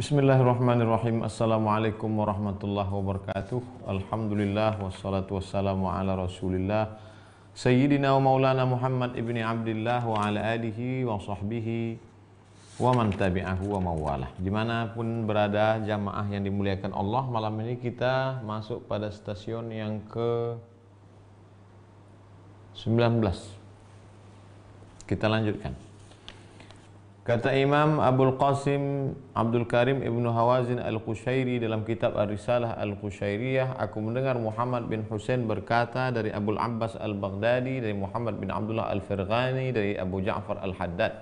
Bismillahirrahmanirrahim. Assalamualaikum warahmatullahi wabarakatuh. Alhamdulillah wassalatu wassalamu ala Rasulillah Sayyidina wa Maulana Muhammad ibni Abdillah wa ala alihi wa sahbihi wa man tabi'ahu wa mawalah. Dimanapun berada jamaah yang dimuliakan Allah, malam ini kita masuk pada stasiun yang ke-19. Kita lanjutkan. Kata Imam Abul Qasim Abdul Karim Ibnu Hawazin Al-Qushairi dalam kitab Ar-Risalah Al-Qushairiyah, aku mendengar Muhammad bin Husain berkata dari Abul Abbas Al-Baghdadi, dari Muhammad bin Abdullah Al-Firghani, dari Abu Ja'far Al-Haddad.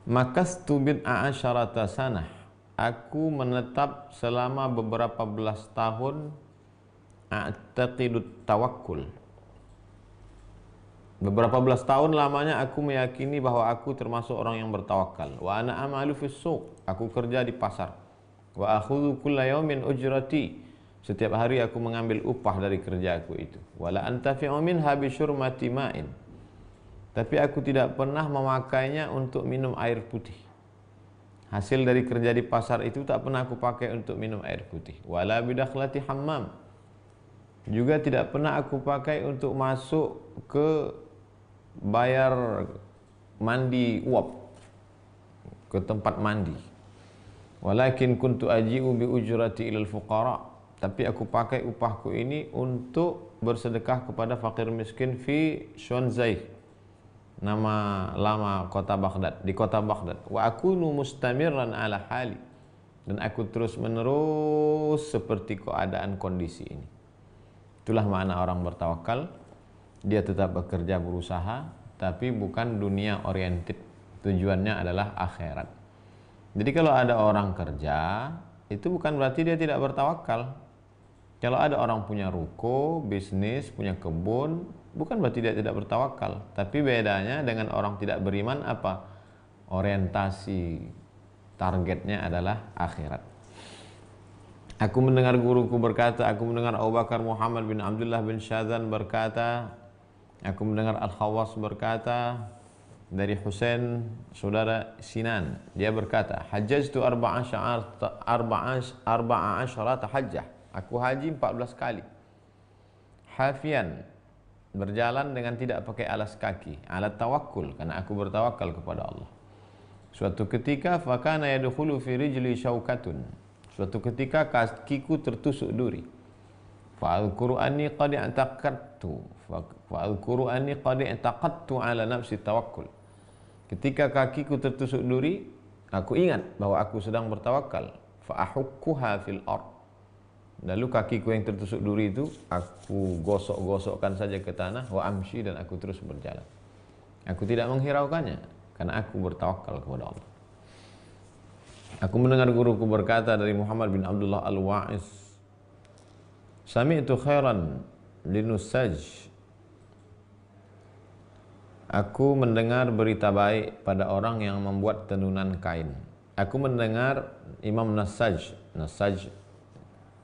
Makastu bid'a asyarata sanah, aku menetap selama beberapa belas tahun, a'taqidut tawakkul. Beberapa belas tahun lamanya aku meyakini bahwa aku termasuk orang yang bertawakal. Wa ana amalu fis suq, aku kerja di pasar. Wa akhudhu kulla yawmin ujrati, setiap hari aku mengambil upah dari kerjaku itu. Wala antafi'u minha bi syurmati ma'in, tapi aku tidak pernah memakainya untuk minum air putih. Hasil dari kerja di pasar itu tak pernah aku pakai untuk minum air putih. Wala bidakhlati hammam, juga tidak pernah aku pakai untuk masuk ke bayar mandi uap, ke tempat mandi. Walakin kuntu aji'u bi ujrati ilal fuqara, tapi aku pakai upahku ini untuk bersedekah kepada fakir miskin fi Shonzai, nama lama kota Baghdad, di kota Baghdad. Wa akunu mustamiran ala hali, dan aku terus menerus seperti keadaan kondisi ini. Itulah makna orang bertawakal. Dia tetap bekerja, berusaha, tapi bukan dunia oriented. Tujuannya adalah akhirat. Jadi kalau ada orang kerja, itu bukan berarti dia tidak bertawakal. Kalau ada orang punya ruko, bisnis, punya kebun, bukan berarti dia tidak bertawakal. Tapi bedanya dengan orang tidak beriman apa? Orientasi targetnya adalah akhirat. Aku mendengar guruku berkata, aku mendengar Abu Bakar Muhammad bin Abdullah bin Syadzan berkata, aku mendengar Al-Khawwas berkata dari Husain saudara Sinan, dia berkata, hajjajtu arba'asharata hajjah, aku haji 14 kali. Hafian, berjalan dengan tidak pakai alas kaki, alat tawakkul, karena aku bertawakal kepada Allah. Suatu ketika fakana yadkhulu fi rijli syaukatun, suatu ketika kakiku tertusuk duri. Fa'adhkuru anni qad i'taqadtu ala nafsi tawakkul. Ketika kakiku tertusuk duri, aku ingat bahwa aku sedang bertawakal. Fa'ahukkuha fil ard, lalu kakiku yang tertusuk duri itu aku gosok-gosokkan saja ke tanah. Wa amshi, dan aku terus berjalan. Aku tidak menghiraukannya karena aku bertawakal kepada Allah. Aku mendengar guruku berkata dari Muhammad bin Abdullah Al-Wa'iz, sami'tu khairan linusaj, aku mendengar berita baik pada orang yang membuat tenunan kain. Aku mendengar Imam Nasaj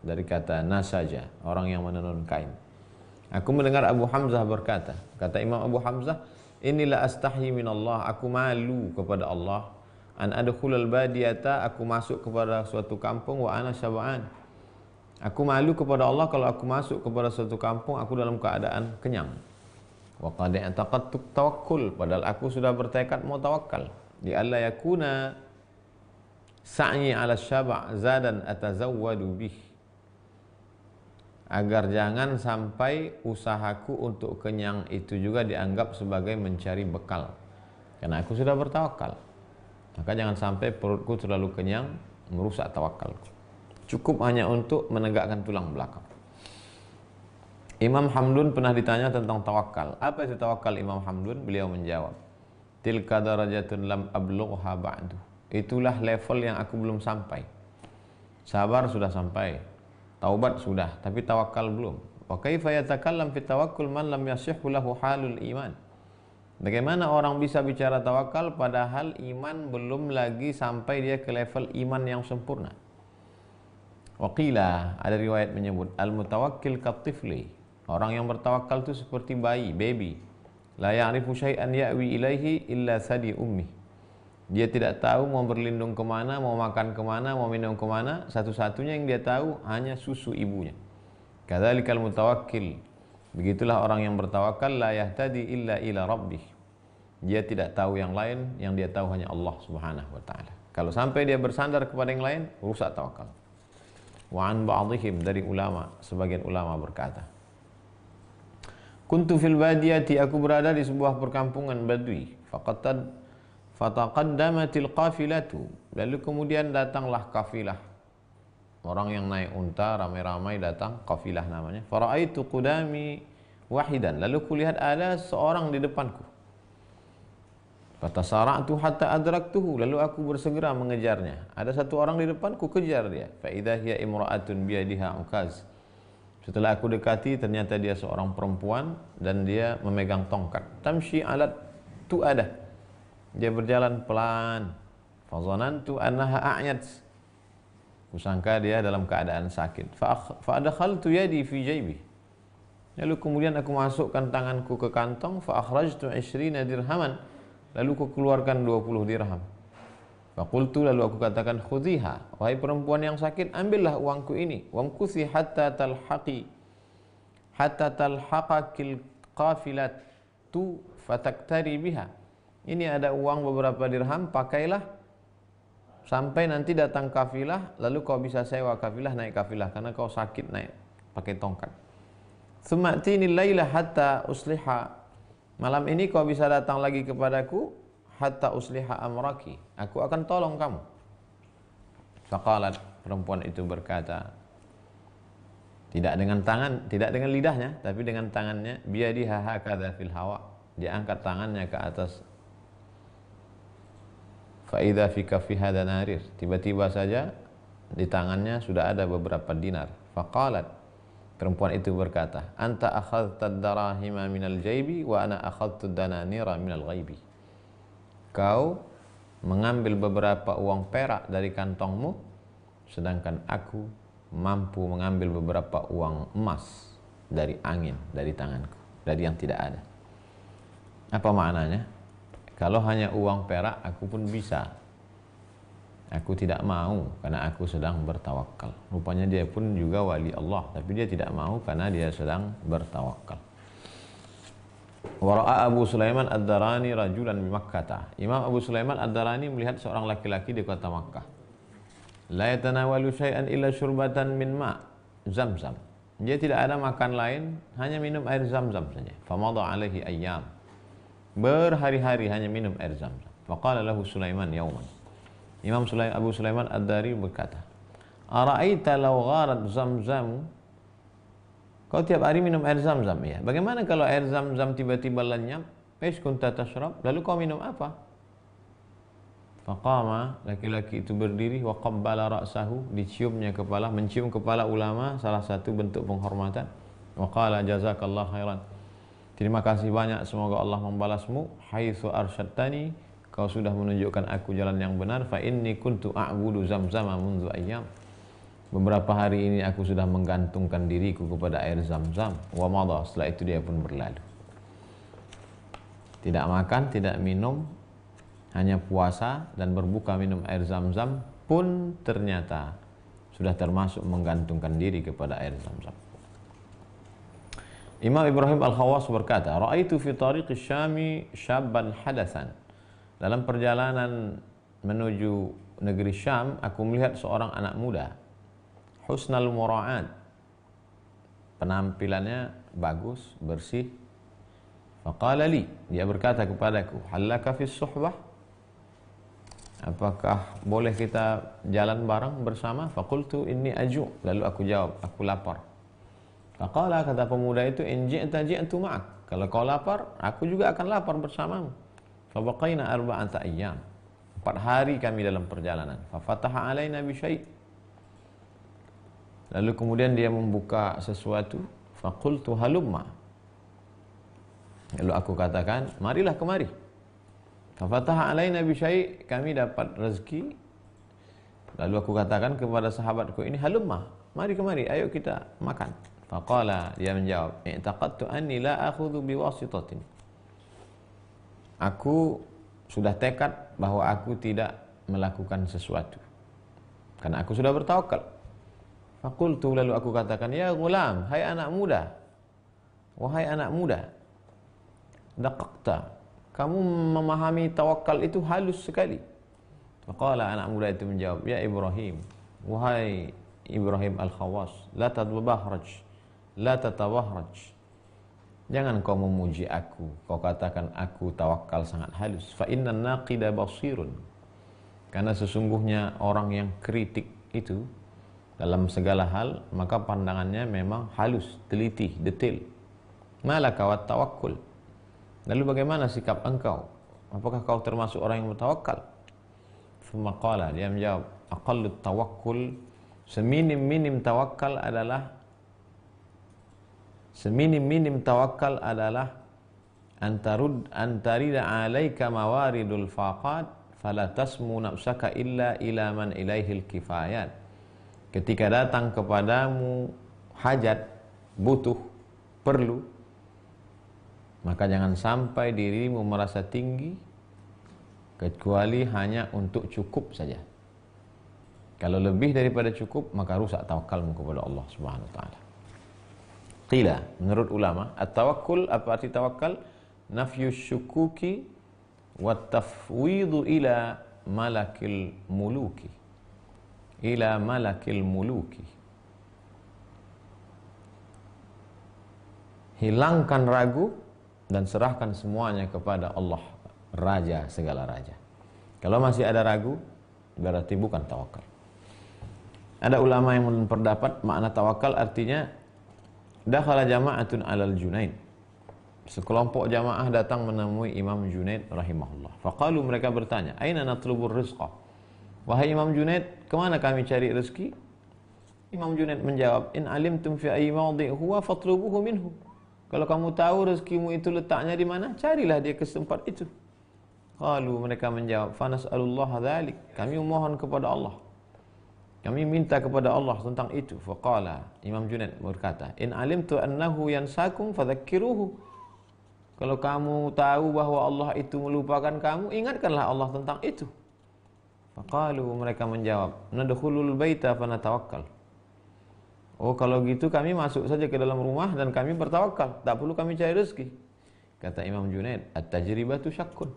dari kata nasaja, orang yang menenun kain. Aku mendengar Abu Hamzah berkata, kata Imam Abu Hamzah, inilah astahyi minallah, aku malu kepada Allah, an adkhulal badiyata, aku masuk kepada suatu kampung, wa ana syab'an, aku malu kepada Allah kalau aku masuk kepada suatu kampung aku dalam keadaan kenyang. Wa qad i'taqadtu tawakkul, padahal aku sudah bertekad mau tawakal. Li alla yakuna sa'yi 'ala syaba' zadan atazawwadu bih, agar jangan sampai usahaku untuk kenyang itu juga dianggap sebagai mencari bekal, karena aku sudah bertawakal. Maka jangan sampai perutku terlalu kenyang merusak tawakalku. Cukup hanya untuk menegakkan tulang belakang. Imam Hamdun pernah ditanya tentang tawakal. Apa itu tawakal Imam Hamdun? Beliau menjawab, tilka darajatun lam ablugha ba'du, itulah level yang aku belum sampai. Sabar sudah sampai, taubat sudah, tapi tawakal belum. Wa kaifa yatakallam fi tawakkul man lam yasihhu lahu halul iman, bagaimana orang bisa bicara tawakal padahal iman belum lagi sampai dia ke level iman yang sempurna. Waqila, ada riwayat menyebut, al-mutawakkil katifli, orang yang bertawakal itu seperti bayi, baby. La ya'rifu syai'an ya'wi ilaihi illa sadi ummi, Dia tidak tahu mau berlindung kemana, mau makan kemana, mau minum kemana. Satu-satunya yang dia tahu hanya susu ibunya. Kadzalikal mutawakkil. Begitulah orang yang bertawakal, la yahtadi illa ila rabbih. Dia tidak tahu yang lain, yang dia tahu hanya Allah Subhanahu wa taala. Kalau sampai dia bersandar kepada yang lain, rusak tawakal. Wa an ba'dihim, dari ulama, sebagian ulama berkata, kuntu fil badiyati, aku berada di sebuah perkampungan badui. Fataqaddamatil qafilatu, lalu kemudian datanglah kafilah. Orang yang naik unta ramai-ramai datang, kafilah namanya. Fara'aitu qudami wahidan, lalu kulihat ada seorang di depanku. Fatasara'tu hatta adraktuhu, lalu aku bersegera mengejarnya. Ada satu orang di depanku, kejar dia. Fa idza hiya imra'atun biyadiha ukaz. Setelah aku dekati, ternyata dia seorang perempuan dan dia memegang tongkat. Tamshi alat tu'adah, dia berjalan pelan. Fazanantu annaha a'yat, kusangka dia dalam keadaan sakit. Fa adkhaltu yadi fi jaybi, lalu kemudian aku masukkan tanganku ke kantong. Fa akhrajtu 20 dirhaman, lalu aku keluarkan 20 dirham. Fa qultu, lalu aku katakan, khudhiha, wahai perempuan yang sakit, ambillah uangku ini. Wamkuthi hatta talhaqakil qafilatu fataktari biha. Ini ada uang beberapa dirham, pakailah sampai nanti datang kafilah, lalu kau bisa sewa kafilah, naik kafilah, karena kau sakit naik pakai tongkat. Tsuma'tini laila hatta usliha, malam ini kau bisa datang lagi kepadaku, hatta usliha amraki, aku akan tolong kamu. Faqalat, perempuan itu berkata, tidak dengan tangan, tidak dengan lidahnya, tapi dengan tangannya, biyadiha hakadha fil hawa, dia angkat tangannya ke atas. Fa'idha fi kaffiha danarir, tiba-tiba saja di tangannya sudah ada beberapa dinar. Faqalat, perempuan itu berkata, anta akhadta ad-darahima minal jaybi wa ana akhadtu ad-dananira minal ghaibi. Kau mengambil beberapa uang perak dari kantongmu, sedangkan aku mampu mengambil beberapa uang emas dari angin, dari tanganku, dari yang tidak ada. Apa maknanya? Kalau hanya uang perak, aku pun bisa. Aku tidak mau karena aku sedang bertawakal. Rupanya dia pun juga wali Allah, tapi dia tidak mau karena dia sedang bertawakal. Wara'a Abu Sulaiman ad-Darani rajulan bi Makkah. Imam Abu Sulaiman ad-Darani melihat seorang laki-laki di kota Makkah. La yatanawalu syai'an illa syurbatan min ma' Zamzam. Dia tidak ada makan lain, hanya minum air Zamzam saja. Famadha alaihi ayyam, berhari-hari hanya minum air Zamzam. Faqala lahu Sulaiman yauman, Imam Abu Sulaiman ad-Dari berkata, ara'aita law gharat Zamzam, kau tiap hari minum air Zamzam ya, bagaimana kalau air Zamzam tiba-tiba lenyap? Esh kunta tashrab, lalu kau minum apa? Faqama, laki-laki itu berdiri, wa qabbala ra'sahu, diciumnya kepala, mencium kepala ulama, salah satu bentuk penghormatan. Wa qala jazakallah khairan, terima kasih banyak, semoga Allah membalasmu. Haitsu arsyadtani, kau sudah menunjukkan aku jalan yang benar. Fa inni kuntu a'budu zamzama mundu ayyam, beberapa hari ini aku sudah menggantungkan diriku kepada air Zamzam. Wa madha, setelah itu dia pun berlalu. Tidak makan, tidak minum, hanya puasa dan berbuka minum air Zamzam pun ternyata sudah termasuk menggantungkan diri kepada air Zamzam. Imam Ibrahim Al-Khawas berkata, ra'aitu fi tariqi Syami syabban hadasan. Dalam perjalanan menuju negeri Syam, aku melihat seorang anak muda, husnal mura'at, penampilannya bagus, bersih. Faqala li, dia berkata kepadaku, hallaka fis suhbah, apakah boleh kita jalan bareng bersama? Faqultu inni aju, lalu aku jawab, aku lapar. Faqala, kata pemuda itu, in ji'ta ji'tu ma'ak, kalau kau lapar, aku juga akan lapar bersamamu. Fabaqaina arba'ata ayyam, 4 hari kami dalam perjalanan. Fafataha alaina bi syai', lalu kemudian dia membuka sesuatu. Faqultu halumma, lalu aku katakan, marilah kemari. Fafataha alaina bi syai', kami dapat rezeki. Lalu aku katakan kepada sahabatku ini, halumma, mari kemari, ayo kita makan. Faqala, dia menjawab, i'taqadtu anni la akhudhu biwasitatin, aku sudah tekad bahwa aku tidak melakukan sesuatu karena aku sudah bertawakal. Faqultu, lalu aku katakan, ya gulam, hai anak muda, wahai anak muda, daqaqta, kamu memahami tawakal itu halus sekali. Faqala, anak muda itu menjawab, ya Ibrahim, wahai Ibrahim al-Khawas, la tatabahraj, la tatabahraj, jangan kau memuji aku, kau katakan aku tawakal sangat halus. Fa innan naqida basirun, karena sesungguhnya orang yang kritik itu dalam segala hal, maka pandangannya memang halus, teliti, detail. Malaka wat tawakkul, lalu bagaimana sikap engkau? Apakah kau termasuk orang yang bertawakal? Thumma qala, dia menjawab, aqallut tawakkul, seminim-minim tawakal adalah antarida alaika mawaridul faqat fala tasmu nafsaka illa ila man ilaihil kifayat. Ketika datang kepadamu hajat, butuh, perlu, maka jangan sampai dirimu merasa tinggi kecuali hanya untuk cukup saja. Kalau lebih daripada cukup, maka rusak tawakalmu kepada Allah Subhanahu wa taala. Qila, menurut ulama, at-tawakkul, apa arti tawakal? Nafyu syukuki wa tafwidu ila malakil muluki. Ila malakil muluki. Hilangkan ragu dan serahkan semuanya kepada Allah, Raja segala raja. Kalau masih ada ragu, berarti bukan tawakal. Ada ulama yang berpendapat makna tawakal artinya dakhala jama'atun alal Junaid. Sekelompok jamaah datang menemui Imam Junaid rahimahullah. Faqalu, mereka bertanya, aina natlubur rizqa? Wahai Imam Junaid, kemana kami cari rezeki? Imam Junaid menjawab, in alimtum fi ayyi mawdi' huwa fatlubuhu minhu. Kalau kamu tahu rezekimu itu letaknya di mana, carilah dia ke tempat itu. Qalu, mereka menjawab, fanas'alullah dzalik, kami memohon kepada Allah, kami minta kepada Allah tentang itu. Faqala, Imam Junaid berkata, in alimtu annahu yansakum fadhakkiruhu. Kalau kamu tahu bahwa Allah itu melupakan kamu, ingatkanlah Allah tentang itu. Faqalu, mereka menjawab, nadkhulul baita fanatawakkal. Oh, kalau gitu kami masuk saja ke dalam rumah dan kami bertawakal, tak perlu kami cari rezeki. Kata Imam Junaid, at-tajribatu syakkun.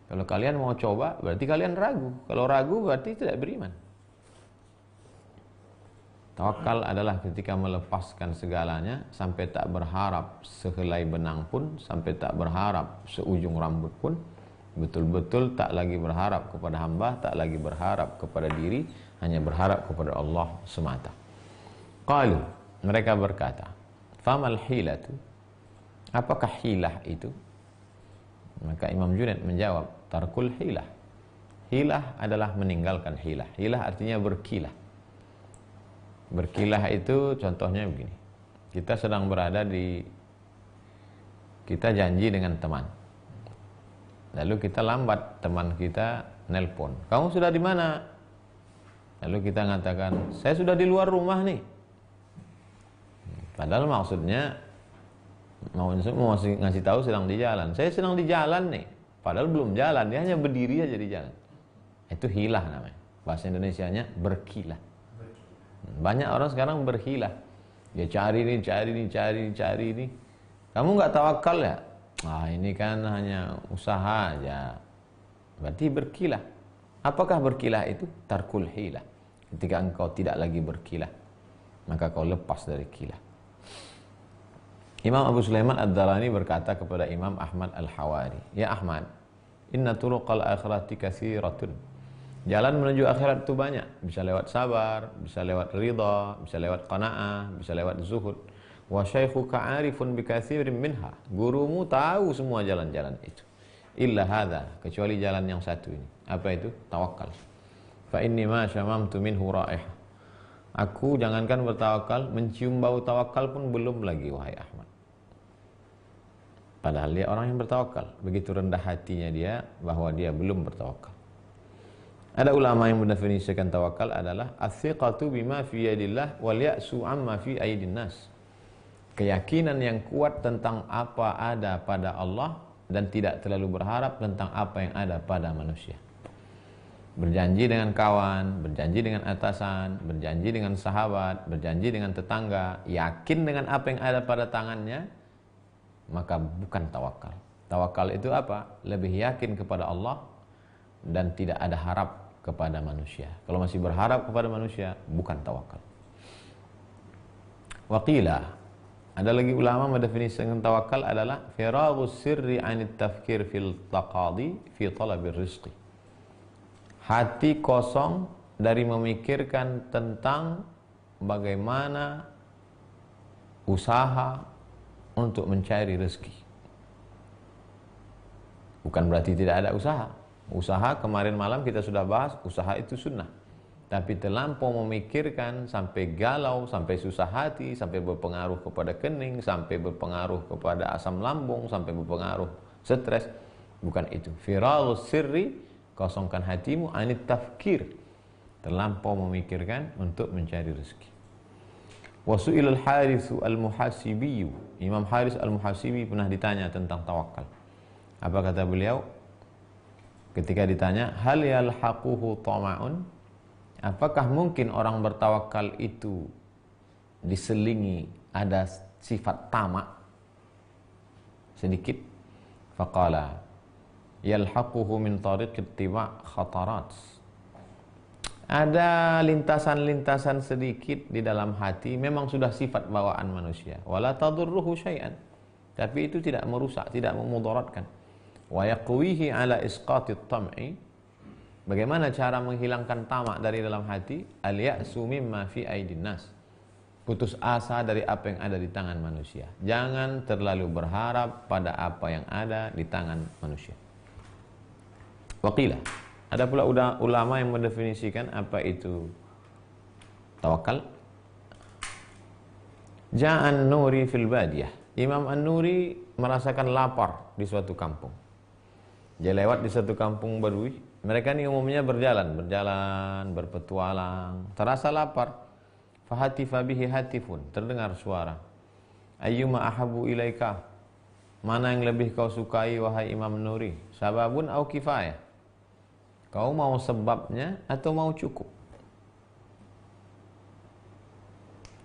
Kalau kalian mau coba, berarti kalian ragu. Kalau ragu, berarti tidak beriman. Tawakal adalah ketika melepaskan segalanya sampai tak berharap sehelai benang pun, sampai tak berharap seujung rambut pun. Betul-betul tak lagi berharap kepada hamba, tak lagi berharap kepada diri, hanya berharap kepada Allah semata. Qalu, mereka berkata, famal hilatu, apakah hilah itu? Maka Imam Junaid menjawab, tarkul hilah. Hilah adalah meninggalkan hilah. Hilah artinya berkilah. Berkilah itu contohnya begini, kita sedang berada kita janji dengan teman, lalu kita lambat, teman kita nelpon, kamu sudah di mana? Lalu kita mengatakan, saya sudah di luar rumah nih. Padahal maksudnya mau ngasih tahu sedang di jalan. Saya sedang di jalan nih, padahal belum jalan, dia hanya berdiri aja di jalan. Itu hilah namanya. Bahasa Indonesianya berkilah. Banyak orang sekarang berhilah. Dia cari ini, cari ini, cari ini. Kamu nggak tawakal ya? Ah, ini kan hanya usaha aja. Berarti berkilah. Apakah berkilah itu? Tarkul hilah. Ketika engkau tidak lagi berkilah, maka kau lepas dari kilah. Imam Abu Sulaiman Ad-Darani berkata kepada Imam Ahmad Al-Hawari, ya Ahmad, inna turuqal akhirati katsiratun. Jalan menuju akhirat itu banyak. Bisa lewat sabar, bisa lewat ridha, bisa lewat qanaah, bisa lewat zuhud. Wa syaikhuka arifun bikatsirin minha. Gurumu tahu semua jalan-jalan itu. Illa hadza, kecuali jalan yang satu ini. Apa itu? Tawakal. Fa inni ma syamamtu minhu raihah. Aku jangankan bertawakal, mencium bau tawakal pun belum lagi, wahai Ahmad. Padahal dia orang yang bertawakal. Begitu rendah hatinya dia bahwa dia belum bertawakal. Ada ulama yang mendefinisikan tawakal adalah as-siqatu bima fi yadillah wal ya'su amma fi aydin nas. Keyakinan yang kuat tentang apa ada pada Allah dan tidak terlalu berharap tentang apa yang ada pada manusia. Berjanji dengan kawan, berjanji dengan atasan, berjanji dengan sahabat, berjanji dengan tetangga, yakin dengan apa yang ada pada tangannya, maka bukan tawakal. Tawakal itu apa? Lebih yakin kepada Allah dan tidak ada harap kepada manusia. Kalau masih berharap kepada manusia, bukan tawakal. Waqila, ada lagi ulama mendefinisikan tawakal adalah firaghus sirri 'anit tafkir fil taqadi fi talabir rizqi. Hati kosong dari memikirkan tentang bagaimana usaha untuk mencari rezeki. Bukan berarti tidak ada usaha. Usaha kemarin malam kita sudah bahas, usaha itu sunnah. Tapi terlampau memikirkan sampai galau, sampai susah hati, sampai berpengaruh kepada kening, sampai berpengaruh kepada asam lambung, sampai berpengaruh stres. Bukan itu. Firaghus sirri, kosongkan hatimu, anit tafkir, terlampau memikirkan untuk mencari rezeki. Wasu'il al-Harithu al-Muhasibi, Imam Haris al-Muhasibi pernah ditanya tentang tawakal. Apa kata beliau? Ketika ditanya, hal yalhaquhu tama'un, apakah mungkin orang bertawakal itu diselingi ada sifat tamak sedikit? Faqala yalhaquhu min tariq ittiba' khatarat. Ada lintasan-lintasan sedikit di dalam hati, memang sudah sifat bawaan manusia. Wala tadurruhu syai'an, tapi itu tidak merusak, tidak memudaratkan. Wa yaqwihi ala isqatit tam'i. Bagaimana cara menghilangkan tamak dari dalam hati? Al-ya'su mimma fi aidin nas. Putus asa dari apa yang ada di tangan manusia. Jangan terlalu berharap pada apa yang ada di tangan manusia. Waqila, ada pula ulama yang mendefinisikan apa itu tawakal. Ja'an Nuri fil badiyah. Imam An-Nuri merasakan lapar di suatu kampung. Dia lewat di satu kampung Badui. Mereka ini umumnya berjalan, berpetualang, terasa lapar. Fahatifa bihi hatifun, terdengar suara. Ayyuma ahabu ilaika, mana yang lebih kau sukai wahai Imam Nuri? Sababun au kifayah, kau mau sebabnya atau mau cukup?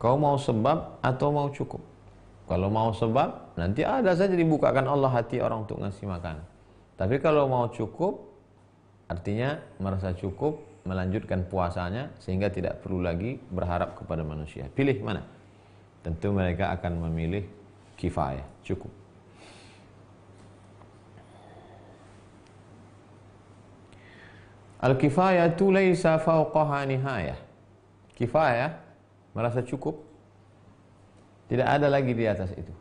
Kau mau sebab atau mau cukup? Kalau mau sebab, nanti ada saja dibukakan Allah hati orang untuk ngasih makan. Tapi kalau mau cukup, artinya merasa cukup, melanjutkan puasanya sehingga tidak perlu lagi berharap kepada manusia. Pilih mana? Tentu mereka akan memilih kifayah, cukup. Al-kifayatu laisa fawqaha nihayah. Kifayah, merasa cukup, tidak ada lagi di atas itu.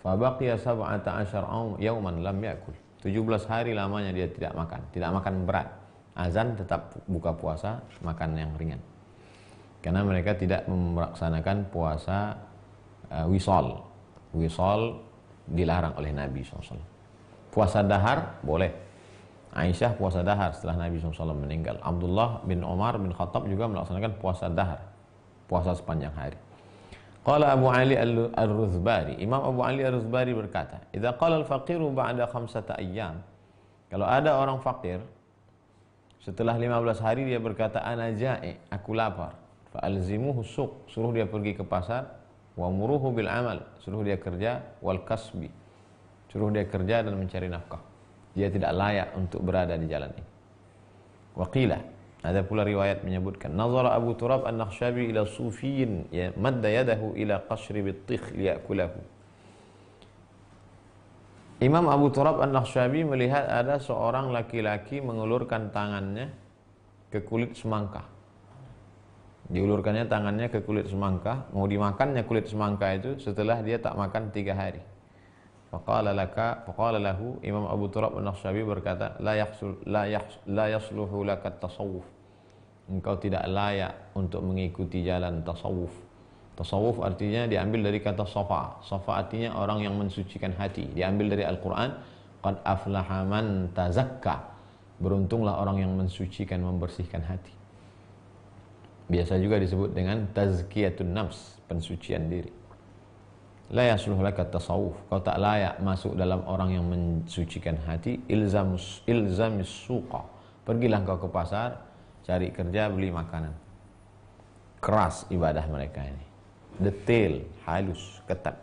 Fa baqiya 17 yawman lam yakul. 17 hari lamanya dia tidak makan berat. Azan tetap buka puasa, makan yang ringan. Karena mereka tidak melaksanakan puasa wisol. Wisol dilarang oleh Nabi SAW. Puasa dahar boleh. Aisyah puasa dahar setelah Nabi SAW meninggal. Abdullah bin Umar bin Khattab juga melaksanakan puasa dahar, puasa sepanjang hari. Qala Abu Ali al-Ruzbari, Imam Abu Ali al-Ruzbari berkata, idza qala al-faqiru ba'da 5 ayyam, kalau ada orang fakir setelah 15 hari dia berkata ana ja'i, aku lapar, fa alzimuhu suq, suruh dia pergi ke pasar, wa muruhu bil amal, suruh dia kerja, wal kasbi, suruh dia kerja dan mencari nafkah. Dia tidak layak untuk berada di jalan ini. Wa qila, ada pula riwayat menyebutkan, nazara Abu Turab an-Nakhshabi ila sufiyin ya madda yadahu ila qashri bitikh liyakulahu. Imam Abu Turab an-Nakhshabi melihat ada seorang laki-laki mengulurkan tangannya ke kulit semangka. Diulurkannya tangannya ke kulit semangka, mau dimakannya kulit semangka itu setelah dia tak makan 3 hari. Faqala lahu, Imam Abu Turab an-Nakhshabi berkata, la yasluhu laka tasawuf. Engkau tidak layak untuk mengikuti jalan tasawuf. Tasawuf artinya diambil dari kata safa. Safa artinya orang yang mensucikan hati. Diambil dari Al-Quran, qad aflaha man tazakka. Beruntunglah orang yang mensucikan, membersihkan hati. Biasa juga disebut dengan tazkiyatun nafs, pensucian diri. La yasluh laka tasawuf. Kau tak layak masuk dalam orang yang mensucikan hati. Ilzamis suqa. Pergilah kau ke pasar, cari kerja, beli makanan. Keras ibadah mereka ini. Detail, halus, ketat.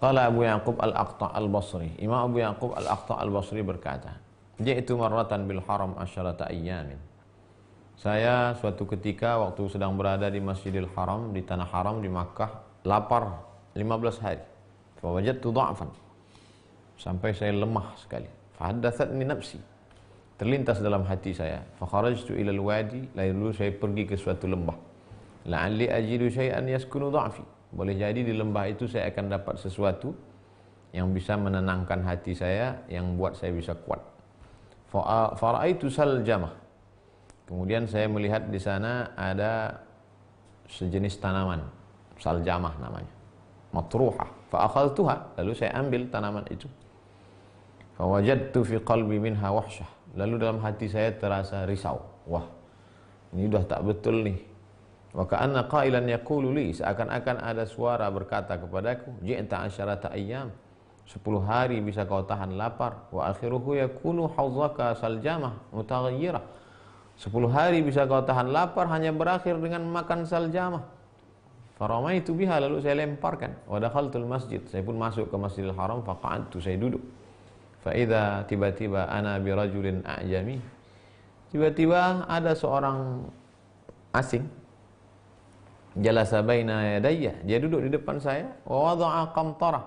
Qala Abu Yaqub Al-Aqta' Al-Basri. Imam Abu Yaqub Al-Aqta' Al-Basri berkata, Ji'tu marratan bil haram asyarata ayyamin. Saya suatu ketika waktu sedang berada di Masjidil Haram, di tanah haram di Makkah, lapar 15 hari. Fa wajadtu dha'fan. Sampai saya lemah sekali. Fa haddathatni nafsi. Terlintas dalam hati saya. Fa kharajtu ila al-wadi, lalu saya pergi ke suatu lembah. La'alli ajidu syai'an yaskunu dha'fi. Boleh jadi di lembah itu saya akan dapat sesuatu yang bisa menenangkan hati saya, yang buat saya bisa kuat. Fa ra'aitu saljamah. Kemudian saya melihat di sana ada sejenis tanaman, saljamah namanya, matruhah. Fa akhadtuha, lalu saya ambil tanaman itu. Fa wajadtu fi qalbi minha wahsyah. Lalu dalam hati saya terasa risau. Wah, ini udah tak betul nih. Wa ka'anna qailan yaqulu li, seakan-akan ada suara berkata kepadaku, ji'ta asyarata ayyam. 10 hari bisa kau tahan lapar. Wa akhiruhu yakunu hawzaka saljamah mutaghayyirah. 10 hari bisa kau tahan lapar, hanya berakhir dengan makan saljamah. Faramaitu biha, lalu saya lemparkan. Wa dakhaltul masjid, saya pun masuk ke Masjidil Haram. Faqa'adtu, saya duduk. Fa idza tiba-tiba ana bi rajulin a'jami. Tiba-tiba ada seorang asing. Jalasa baina yadayya, dia duduk di depan saya. Wa wada'a qamtarah,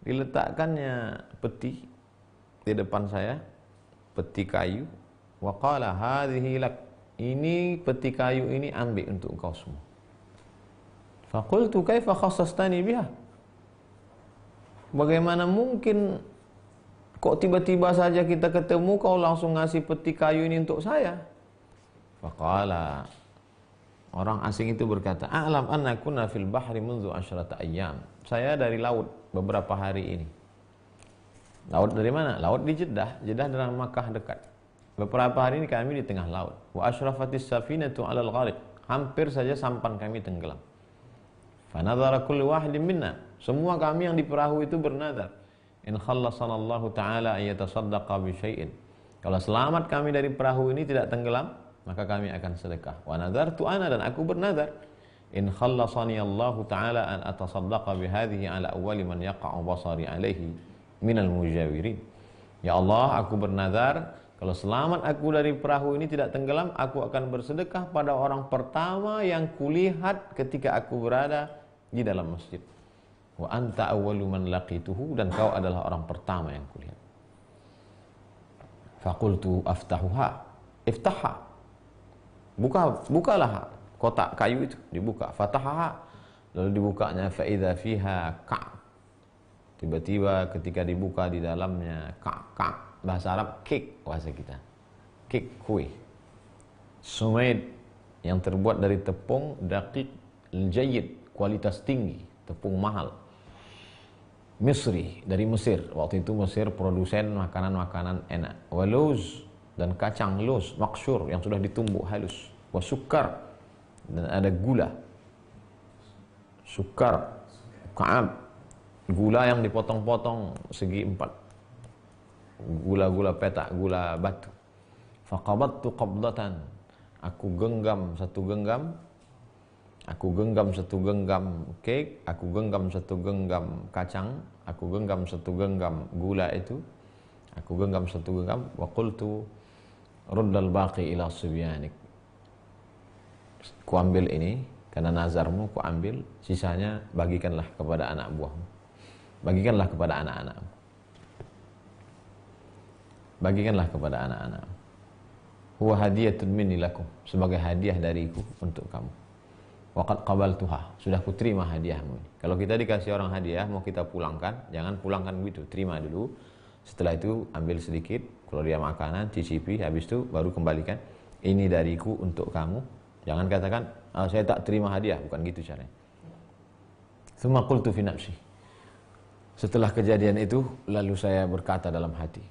diletakkannya peti di depan saya, peti kayu. Wa qala hadhihi lak, ini peti kayu ini ambil untuk kau semua. Fa qultu kaifa khassastani biha, bagaimana mungkin kok tiba-tiba saja kita ketemu kau langsung ngasih peti kayu ini untuk saya? Fa qala, orang asing itu berkata, a'lam anna kunna fil bahri mundu asyrata ayyam. Saya dari laut beberapa hari ini. Laut dari mana? Laut di Jeddah. Jeddah dengan Makkah dekat. Beberapa hari ini kami di tengah laut. Wa asyrafatis safinatu 'alal ghariq. Hampir saja sampan kami tenggelam. Fa nadhara kullu wahidin minna. Semua kami yang di perahu itu bernadar. In khallasanallahu ta'ala ay yatasaddaqa bi syai'in. Kalau selamat kami dari perahu ini tidak tenggelam, maka kami akan sedekah. Wa nadartu ana, dan aku bernadar, in khallasani Allahu ta'ala an atasaddaqa bi hadhihi 'ala awwali man yaqa'u basari 'alaihi minal mujawirin. Ya Allah, aku bernadar, kalau selamat aku dari perahu ini tidak tenggelam, aku akan bersedekah pada orang pertama yang kulihat ketika aku berada di dalam masjid. Wa anta awwalu man laqituhu, dan kau adalah orang pertama yang kulihat. Faqultu aftahuha, iftahha, bukalah kotak kayu itu, dibuka. Fatahaha, lalu dibukanya. Fa idza fiha ka', tiba-tiba ketika dibuka di dalamnya ka', bahasa Arab cake, bahasa kita cake, kue sumaid yang terbuat dari tepung daqiq al-jayyid, kualitas tinggi, tepung mahal, Misri, dari Mesir. Waktu itu Mesir produsen makanan-makanan enak. Waluz, dan kacang luz maksyur yang sudah ditumbuk halus. Wasukar, dan ada gula. Sukar, ka'ab, gula yang dipotong-potong segi 4. Gula-gula petak, gula batu. Faqabattu qabdatan, aku genggam satu genggam. Aku genggam satu genggam cake, aku genggam satu genggam kacang, aku genggam satu genggam gula itu, aku genggam satu genggam. Wa qultu ruddal baqi ila subyanik, ku ambil ini karena nazarmu, ku ambil sisanya bagikanlah kepada anak buahmu, bagikanlah kepada anak-anakmu, bagikanlah kepada anak-anakmu. Huwa hadiyatun minni lakum, sebagai hadiah dariku untuk kamu. Waqad qabaltuha, sudah ku terima hadiahmu. Kalau kita dikasih orang hadiah mau kita pulangkan, jangan pulangkan begitu, terima dulu. Setelah itu ambil sedikit, kalau dia makanan cicipi, habis itu baru kembalikan. Ini dariku untuk kamu. Jangan katakan saya tak terima hadiah, bukan gitu caranya. Tsumma qultu fi nafsi, setelah kejadian itu lalu saya berkata dalam hati,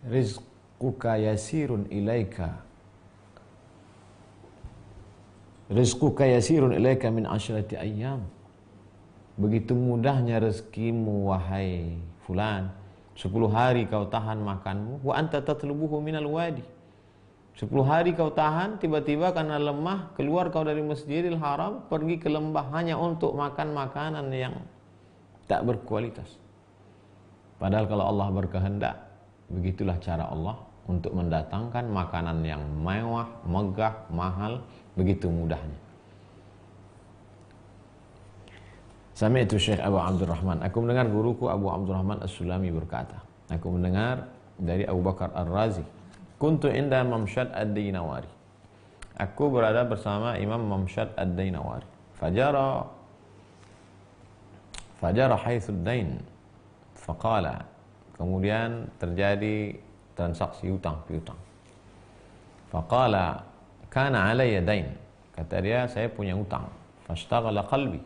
rizquka yasirun ilaika, rizquka yasirun ilaika min asyrati ayyam. begitu mudahnya rezekimu wahai fulan. 10 hari kau tahan makanmu, wa anta tatlubuhu minal wadi. 10 hari kau tahan, tiba-tiba karena lemah keluar kau dari Masjidil Haram pergi ke lembah hanya untuk makan makanan yang tak berkualitas. Padahal kalau Allah berkehendak, begitulah cara Allah untuk mendatangkan makanan yang mewah, megah, mahal, begitu mudahnya. Sami'tu Syekh Abu Abdurrahman, aku mendengar guruku Abu Abdurrahman As-Sulami berkata, aku mendengar dari Abu Bakar Ar-Razi, kuntu inda Mamshad Ad-Dainawari, aku berada bersama Imam Mamshad Ad-Dainawari, fajara haitsu dain, faqala, kemudian terjadi transaksi hutang piutang. Faqala kana alayya dain, kata dia saya punya hutang. Fashtaghala qalbi,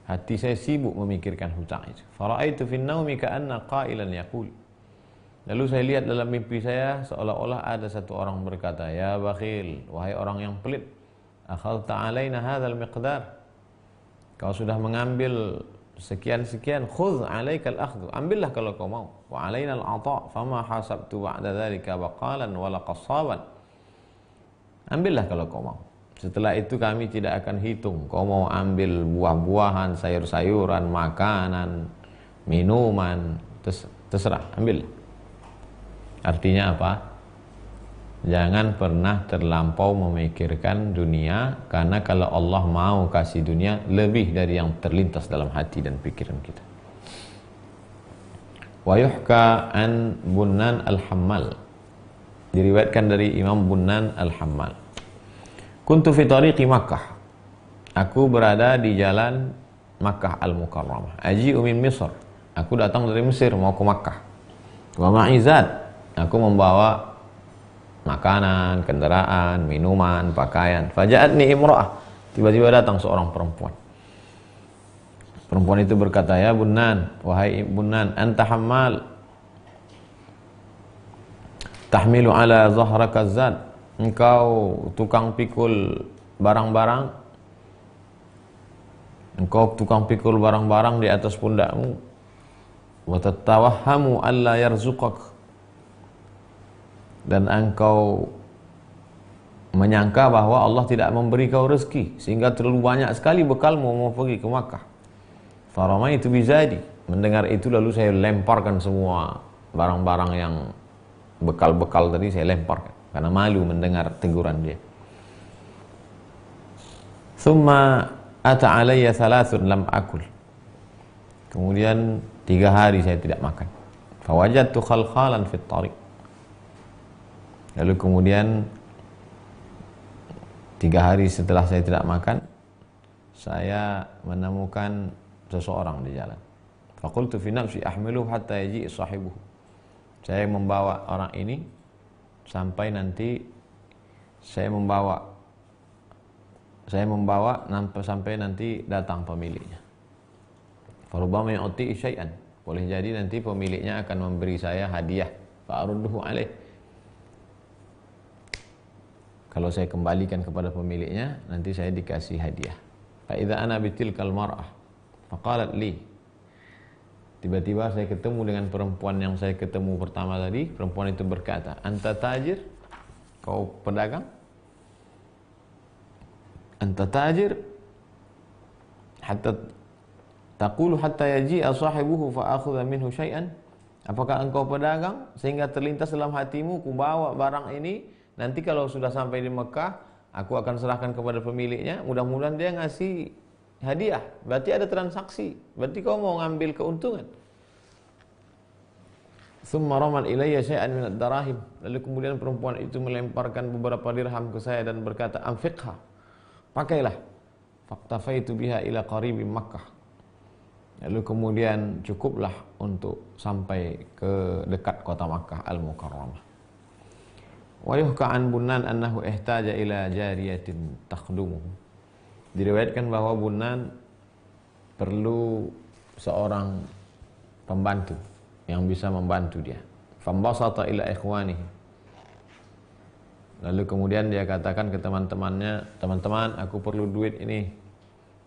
hati saya sibuk memikirkan hutang itu. Fara'aitu fin naumi ka'anna qailan yaqul, lalu saya lihat dalam mimpi saya seolah-olah ada satu orang berkata, ya bakhil, wahai orang yang pelit, akhadta alaina hadzal miqdar, kau sudah mengambil sekian-sekian, khudh alaikal akhdhu, ambillah kalau kau mau, wa alaina al-ata, fama hasabtu ba'da dzalika baqalan wala qassaban, ambillah kalau kau mau, setelah itu kami tidak akan hitung kau mau ambil buah-buahan, sayur-sayuran, makanan, minuman, terserah, ambil. Artinya apa? Jangan pernah terlampau memikirkan dunia, karena kalau Allah mau kasih dunia lebih dari yang terlintas dalam hati dan pikiran kita. Wa yuhka an Bunnan Al-Hammal, diriwayatkan dari Imam Bunnan Al-Hammal, kuntu fi tariqi Makkah, aku berada di jalan Makkah Al-Mukarramah, aji'u min Misr, aku datang dari Mesir mau ke Makkah, wa ma'izad, aku membawa makanan, kendaraan, minuman, pakaian. Faja'atni imra'ah, tiba-tiba datang seorang perempuan. Perempuan itu berkata, ya Bunnan, wahai Bunnan, anta hammal tahmilu ala zahraka zad, engkau tukang pikul barang-barang, engkau tukang pikul barang-barang di atas pundakmu. Wa tatawahhamu alla yarzuqak, dan engkau menyangka bahwa Allah tidak memberi kau rezeki sehingga terlalu banyak sekali bekalmu mau pergi ke Makkah. Faramaitu bizadi, mendengar itu lalu saya lemparkan semua barang-barang yang bekal-bekal tadi, saya lemparkan karena malu mendengar teguran dia. Thumma ata alayya thalathun lam akul, kemudian 3 hari saya tidak makan. Fawajadtu khalkhalan fit tariq, lalu kemudian 3 hari setelah saya tidak makan, saya menemukan seseorang di jalan. Faqultu fi nafsi ahmiluhu hatta yaji' sahibuhu, saya membawa orang ini sampai nanti sampai nanti datang pemiliknya. Farubama yu'ti syai'an, boleh jadi nanti pemiliknya akan memberi saya hadiah. Fa'arudduhu alaih, kalau saya kembalikan kepada pemiliknya, nanti saya dikasih hadiah. Fa idza ana bitilkal mar'ah faqalat li, tiba-tiba saya ketemu dengan perempuan yang saya ketemu pertama tadi. Perempuan itu berkata, anta tajir, kau pedagang? Anta tajir hatta taqulu hatta yaji'a sahibuhu fa akhudha minhu syai'an, apakah engkau pedagang sehingga terlintas dalam hatimu, ku bawa barang ini, nanti kalau sudah sampai di Mekah aku akan serahkan kepada pemiliknya, mudah-mudahan dia ngasih hadiah. Berarti ada transaksi, berarti kau mau ngambil keuntungan. Thumma ramal ilayya syai'an min ad-darahim, lalu kemudian perempuan itu melemparkan beberapa dirham ke saya dan berkata, anfiqha, pakailah. Faktafaitu biha ila qaribi Makkah, lalu kemudian cukuplah untuk sampai ke dekat kota Makkah Al-Mukarramah. Wa yuhka an Bunnan annahu ihtaja ila jariyatin takhdumuhu, diriwayatkan bahwa Bunnan perlu seorang pembantu yang bisa membantu dia. Fambasata ila ikhwanihi, lalu kemudian dia katakan ke teman-temannya, teman-teman, aku perlu duit ini,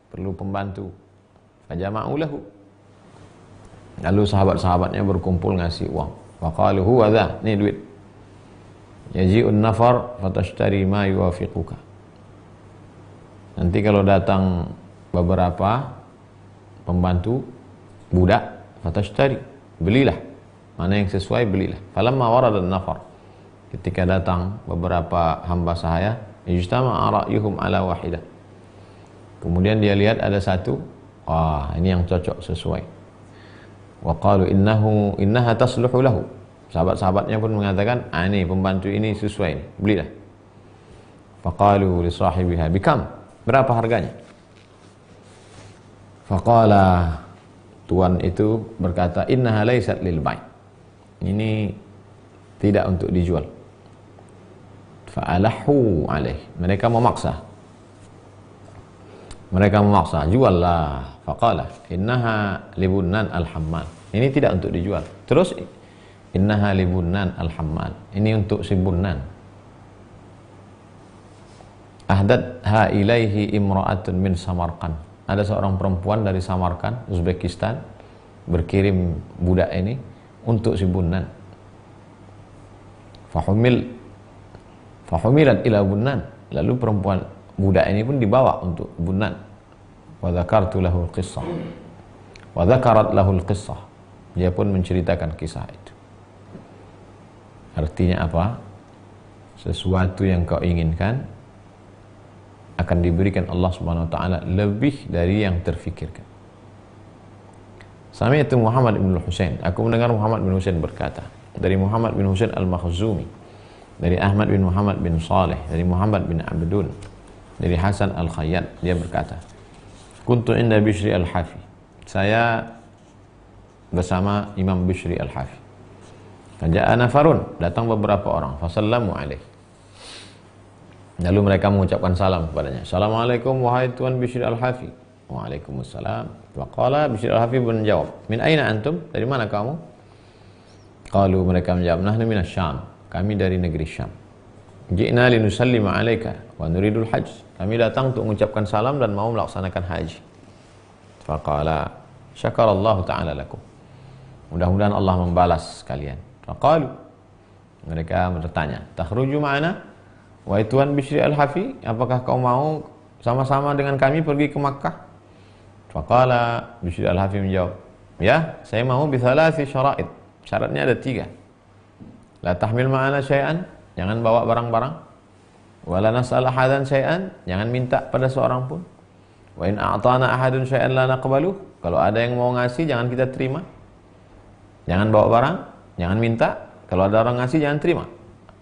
perlu pembantu. Fajama'u lahu. Lalu sahabat-sahabatnya berkumpul ngasih uang. Faqalu huwa dha, ni duit. Yaji'un nafar fatashtari ma yuwafiquka. Nanti kalau datang beberapa pembantu budak, fatashtari, belilah. Mana yang sesuai belilah. Falamma warada an-nafar. Ketika datang beberapa hamba sahaya, ijtama'a ra'yuhum ala wahidah. Kemudian dia lihat ada satu, ini yang cocok sesuai. Wa qalu innaha tasluhu lahu. Sahabat-sahabatnya pun mengatakan, ini pembantu ini sesuai ini, belilah. Faqalu li sahibiha bikam? Berapa harganya? Faqala, tuan itu berkata, innaha laysat lil bai'. Ini tidak untuk dijual. Fa'alahu alaih. Mereka memaksa. Juallah. Faqala, innaha libunnan al-hammal. Ini tidak untuk dijual. Terus, innaha libunnan al-hammal. Ini untuk si Bunnan. Ahdatha ilaihi imra'atun min Samarkand. Ada seorang perempuan dari Samarkand, Uzbekistan, berkirim budak ini untuk si Bunnan. Fahumilat ila Bunnan. Lalu perempuan budak ini pun dibawa untuk Bunnan. Wa dzakartu lahu al-qissah. Wa dzakarat lahu al-qissah. Dia pun menceritakan kisah itu. Artinya apa? Sesuatu yang kau inginkan akan diberikan Allah Subhanahu wa taala lebih dari yang terfikirkan. Sami'tu Muhammad bin Husain. Aku mendengar Muhammad bin Husain berkata, dari Muhammad bin Husain al-Makhzumi, dari Ahmad bin Muhammad bin Saleh, dari Muhammad bin Abdun, dari Hasan al-Khayyat, dia berkata, kuntu inda Bishri al-Hafi. Saya bersama Imam Bishri al-Hafi. Faja'a nafarun, datang beberapa orang, fasallamu alaih. Lalu mereka mengucapkan salam kepadanya. Assalamualaikum wahai Tuan Bishri al-Hafi. Waalaikumsalam. Waqala Bishri al-Hafi menjawab, min aina antum? Dari mana kamu? Qalu, mereka menjawab, nahnu minas Syam. Kami dari negeri Syam. Ji'na linusallima alaika wa nuridul hajj. Kami datang untuk mengucapkan salam dan mau melaksanakan haji. Faqala, syakarallahu ta'ala lakum. Mudah-mudahan Allah membalas kalian. Faqalu, mereka bertanya, takhruju ma'ana? Wahai Tuan Bishri al-Hafi, apakah kau mau sama-sama dengan kami pergi ke Makkah? Faqala, Bishri al-Hafi menjawab, ya, saya mau bithalasi syara'id. Syaratnya ada 3. La tahmil ma'ana syai'an, jangan bawa barang-barang. Wala nas'al ahadan syai'an, jangan minta pada seorang pun. Wa in a'tana ahadun syai'an la naqbaluh, kalau ada yang mau ngasih jangan kita terima. Jangan bawa barang, jangan minta. Kalau ada orang ngasih jangan terima.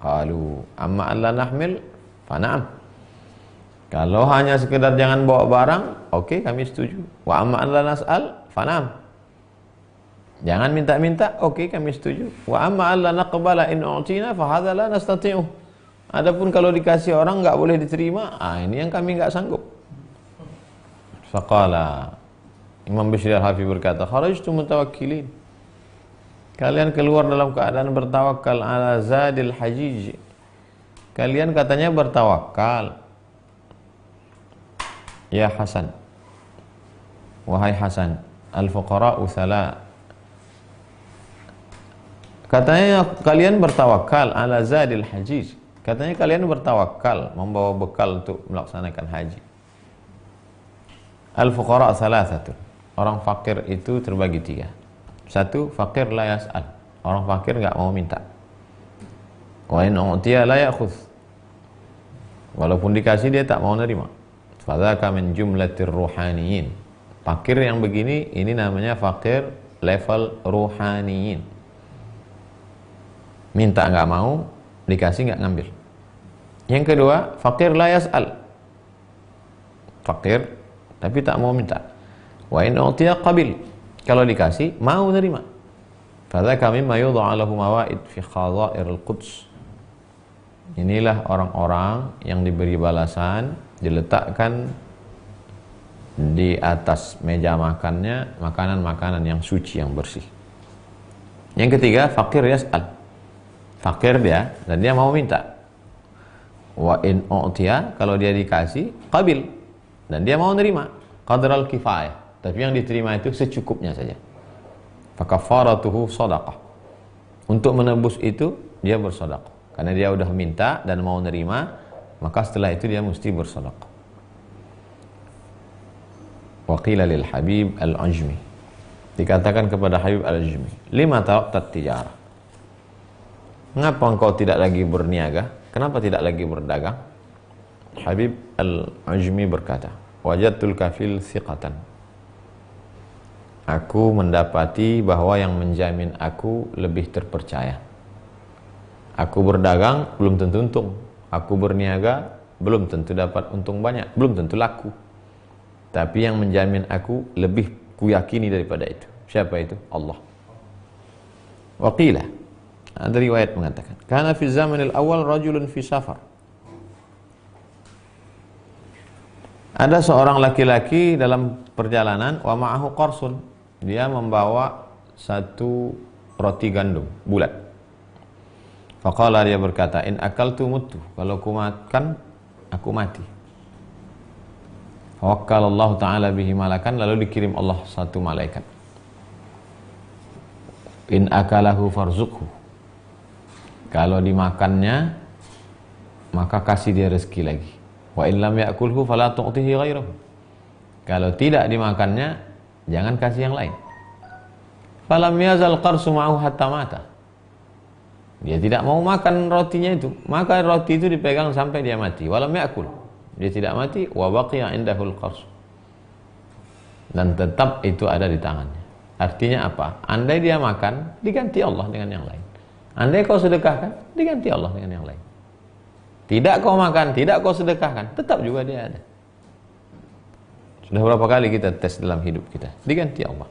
Qalu amma alla nahmil fa na'am. Kalau hanya sekedar jangan bawa barang, oke, kami setuju. Wa amma alla nas'al fa na'am. Jangan minta-minta, oke, kami setuju. Wa amma alla naqbala in u'tina fa hadza la nastati'u. Adapun kalau dikasih orang enggak boleh diterima, ini yang kami enggak sanggup. Faqala, Imam Bishri al-Hafi berkata, kharajtu mutawakkilin. Kalian keluar dalam keadaan bertawakal ala zadil hajij. Kalian katanya bertawakal. Ya Hasan, wahai Hasan, al-fuqara'u thala. Katanya kalian bertawakal ala zadil hajij. Katanya kalian bertawakal membawa bekal untuk melaksanakan haji. Al-fuqara' thalathatu. Orang fakir itu terbagi 3. 1, fakir la yas'al. Orang fakir enggak mau minta. Wa in u'tiya la ya'khudh. Walaupun dikasih dia tak mau nerima. Fadzaka min jumlatir ruhaniyin. Fakir yang begini ini namanya fakir level ruhaniyin. Minta enggak mau, dikasih enggak ngambil. Yang kedua, fakir la yas'al. Fakir tapi tak mau minta. Wa in u'tiya qabil. Kalau dikasih, mau nerima. Fadzaka mimma yudha'u lahu mawaid fi khadha'iril Quds. Inilah orang-orang yang diberi balasan, diletakkan di atas meja makannya makanan-makanan yang suci, yang bersih. Yang ketiga, fakir yas'al. Fakir dia, dan dia mau minta. Wa in u'tiya, kalau dia dikasih, qabil. Dan dia mau nerima. Qadral kifayah. tapi yang diterima itu secukupnya saja. Fakafaratuhu shadaqah. Untuk menebus itu dia bersedekah. Karena dia udah minta dan mau nerima, maka setelah itu dia mesti bersedekah. Wa qila lil Habib al-Ajmi. Dikatakan kepada Habib al-Ajmi, lima taraktat tijarah. Mengapa engkau tidak lagi berniaga? Kenapa tidak lagi berdagang? Habib al-Ajmi berkata, wajadtul kafil thiqatan. Aku mendapati bahwa yang menjamin aku lebih terpercaya. Aku berdagang belum tentu untung. Aku berniaga belum tentu dapat untung banyak, belum tentu laku. Tapi yang menjamin aku lebih kuyakini daripada itu. Siapa itu? Allah. Waqila, ada riwayat mengatakan, kana fi zamanil awal rajulun fi safar. Ada seorang laki-laki dalam perjalanan, wa ma'ahu qarsun. Dia membawa satu roti gandum bulat. Faqala, dia berkata, in akaltu mutu, kalau aku makan aku mati. Fawakkalallahu ta'ala bihi malakan, lalu dikirim Allah satu malaikat. In akalahu farzukhu, kalau dimakannya maka kasih dia rezeki lagi. Wa in lam ya'kulhu fala tu'tihi ghairahu, kalau tidak dimakannya jangan kasih yang lain. Falam yazal qarsu ma'ahu hatta mata. Dia tidak mau makan rotinya itu, maka roti itu dipegang sampai dia mati. Walam ya'kul, dia tidak mati. Wa baqiya indahul qarsu, dan tetap itu ada di tangannya. Artinya apa? Andai dia makan, diganti Allah dengan yang lain. Andai kau sedekahkan, diganti Allah dengan yang lain. Tidak kau makan, tidak kau sedekahkan, tetap juga dia ada. Sudah berapa kali kita tes dalam hidup kita, diganti Allah.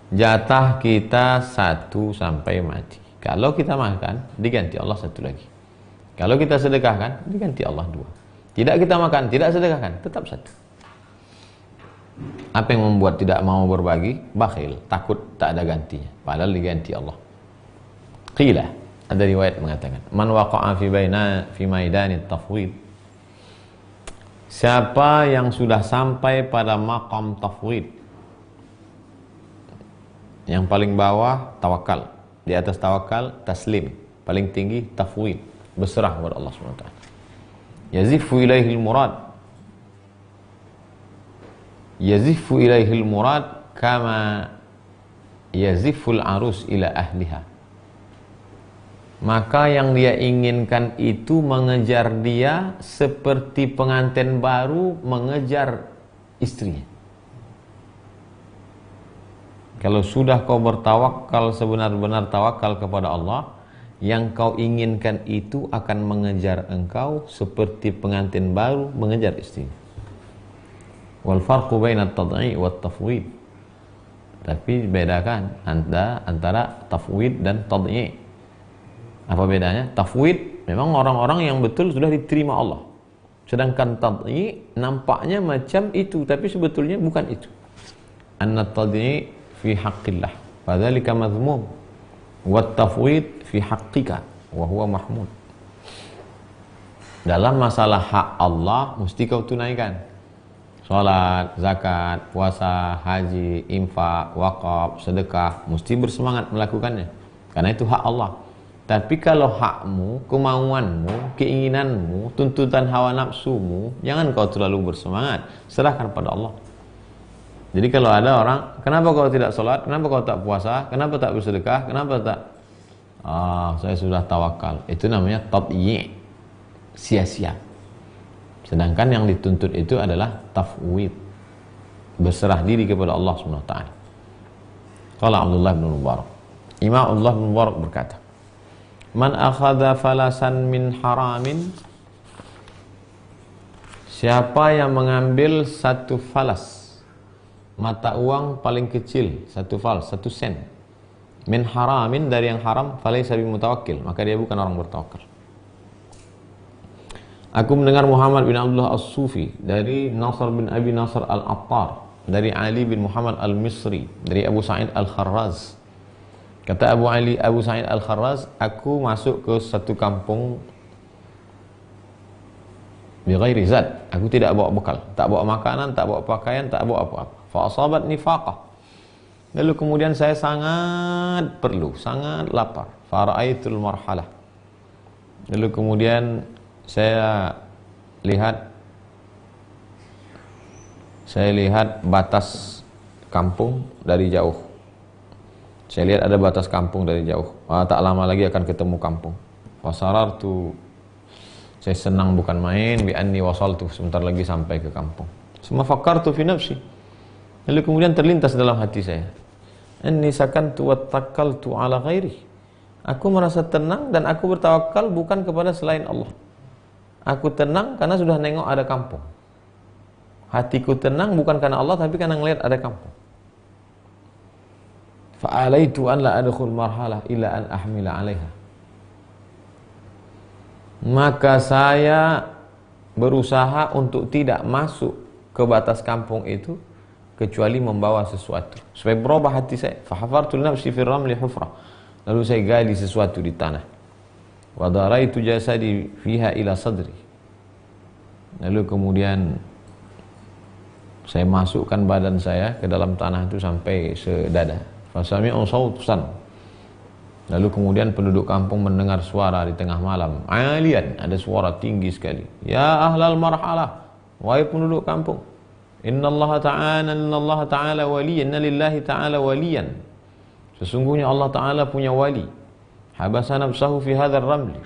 Jatah kita 1 sampai mati. Kalau kita makan, diganti Allah 1 lagi. Kalau kita sedekahkan, diganti Allah 2. Tidak kita makan, tidak sedekahkan, tetap 1. Apa yang membuat tidak mau berbagi? Bakhil, takut tak ada gantinya, padahal diganti Allah. Qila, ada riwayat mengatakan, man waqa'a fi maidani tafwid. Siapa yang sudah sampai pada maqam tafwid, yang paling bawah tawakal, di atas tawakal taslim, paling tinggi tafwid, berserah kepada Allah SWT. Yazifu ilaihil murad, yazifu ilaihil murad kama yaziful arus ila ahliha. Maka yang dia inginkan itu mengejar dia seperti pengantin baru mengejar istrinya. Kalau sudah kau bertawakal sebenar-benar tawakal kepada Allah, yang kau inginkan itu akan mengejar engkau seperti pengantin baru mengejar istrinya. Wal farqu baina at-tad'i wat tafwid. Tapi bedakan antara tafwid dan tad'i. Apa bedanya? Tafwid memang orang-orang yang betul sudah diterima Allah. Sedangkan tad'i nampaknya macam itu, tapi sebetulnya bukan itu. Anna tad'i fi haqqillah fadzalika madhmum, wat tafwid fi haqqika wa huwa mahmud. Dalam masalah hak Allah mesti kau tunaikan. Salat, zakat, puasa, haji, infak, wakaf, sedekah, mesti bersemangat melakukannya karena itu hak Allah. Tapi kalau hakmu, kemauanmu, keinginanmu, tuntutan hawa nafsumu, jangan kau terlalu bersemangat, serahkan pada Allah. Jadi kalau ada orang, kenapa kau tidak sholat, kenapa kau tak puasa, kenapa tak bersedekah, kenapa tak, saya sudah tawakal, itu namanya tadyi', sia-sia. Sedangkan yang dituntut itu adalah tafwid, berserah diri kepada Allah SWT. Qala Abdullah bin Mubarak, Imam Abdullah bin Mubarak berkata, man akhadha falasan min haramin, siapa yang mengambil satu falas, mata uang paling kecil, 1 fals, 1 sen, min haramin, dari yang haram, falaysa bimutawakkil, maka dia bukan orang bertawakal. Aku mendengar Muhammad bin Abdullah As-Sufi dari Nasr bin Abi Nasr Al-Attar, dari Ali bin Muhammad Al-Misri, dari Abu Sa'id Al-Kharraz. Kata Abu Sa'id Al-Kharraz, aku masuk ke satu kampung bi ghairi zad, aku tidak bawa bekal, tak bawa makanan, tak bawa pakaian, tak bawa apa-apa. Fa asabat nifaqah. Lalu kemudian saya sangat perlu, sangat lapar. Fa ra'aitul marhalah. Lalu kemudian saya lihat batas kampung dari jauh. Saya lihat ada batas kampung dari jauh. Tak lama lagi akan ketemu kampung. Fasarartu, saya senang bukan main, bi anni wasaltu, sebentar lagi sampai ke kampung. Summa fakkartu fi nafsi. Lalu kemudian terlintas dalam hati saya, anni sakantu wa tawakkaltu ala ghairi. Aku merasa tenang dan aku bertawakal bukan kepada selain Allah. Aku tenang karena sudah nengok ada kampung. Hatiku tenang bukan karena Allah, tapi karena ngelihat ada kampung. Fa'alaitu an la adkhul marhalah illa an ahmila 'alaiha. Maka saya berusaha untuk tidak masuk ke batas kampung itu kecuali membawa sesuatu supaya berubah hati saya. Fa hafartu nafsi fi ramli hufrah. Lalu saya gali sesuatu di tanah. Wa daraitu jasadi fiha ila sadri. Lalu kemudian saya masukkan badan saya ke dalam tanah itu sampai sedada. Fasami'u sautan. Lalu kemudian penduduk kampung mendengar suara di tengah malam. Alian, ada suara tinggi sekali. Ya ahlal marhalah, wahai penduduk kampung. Innallaha ta'ala waliyan, inna lillahi ta'ala waliyan. Sesungguhnya Allah Ta'ala punya wali. Habasa nafsahu fi hadzal ramli.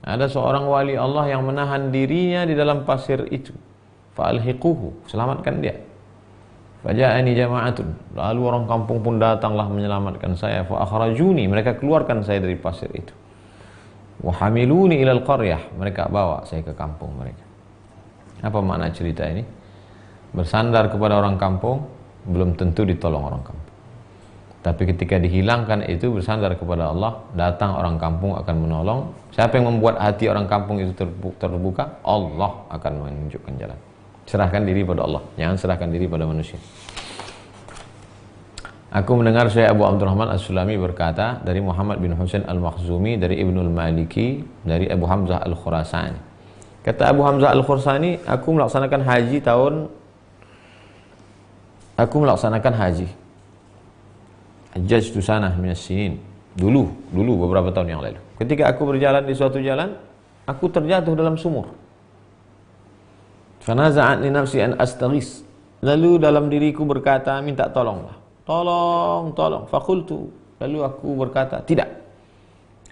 Ada seorang wali Allah yang menahan dirinya di dalam pasir itu. Fa'alhiquhu, selamatkan dia. Faja'ani jama'atun, lalu orang kampung pun datanglah menyelamatkan saya. Fa akhrajuni, mereka keluarkan saya dari pasir itu. Wa hamiluni ilal qaryah, mereka bawa saya ke kampung mereka. Apa makna cerita ini? Bersandar kepada orang kampung belum tentu ditolong orang kampung. Tapi ketika dihilangkan itu, bersandar kepada Allah, datang orang kampung akan menolong. Siapa yang membuat hati orang kampung itu terbuka? Allah akan menunjukkan jalan. Serahkan diri pada Allah, jangan serahkan diri pada manusia. Aku mendengar Syekh Abu Abdurrahman As-Sulami berkata dari Muhammad bin Husain Al-Makhzumi, dari Ibnul Maliki, dari Abu Hamzah Al-Khurasani. Kata Abu Hamzah Al-Khurasani, aku melaksanakan haji. Hajjaj tu sanah minas sinin. Dulu beberapa tahun yang lalu. Ketika aku berjalan di suatu jalan, aku terjatuh dalam sumur. Fanaza'at li nafsi an astaghis. Lalu dalam diriku berkata, minta tolonglah. Tolong. Fakultu. Lalu aku berkata, tidak.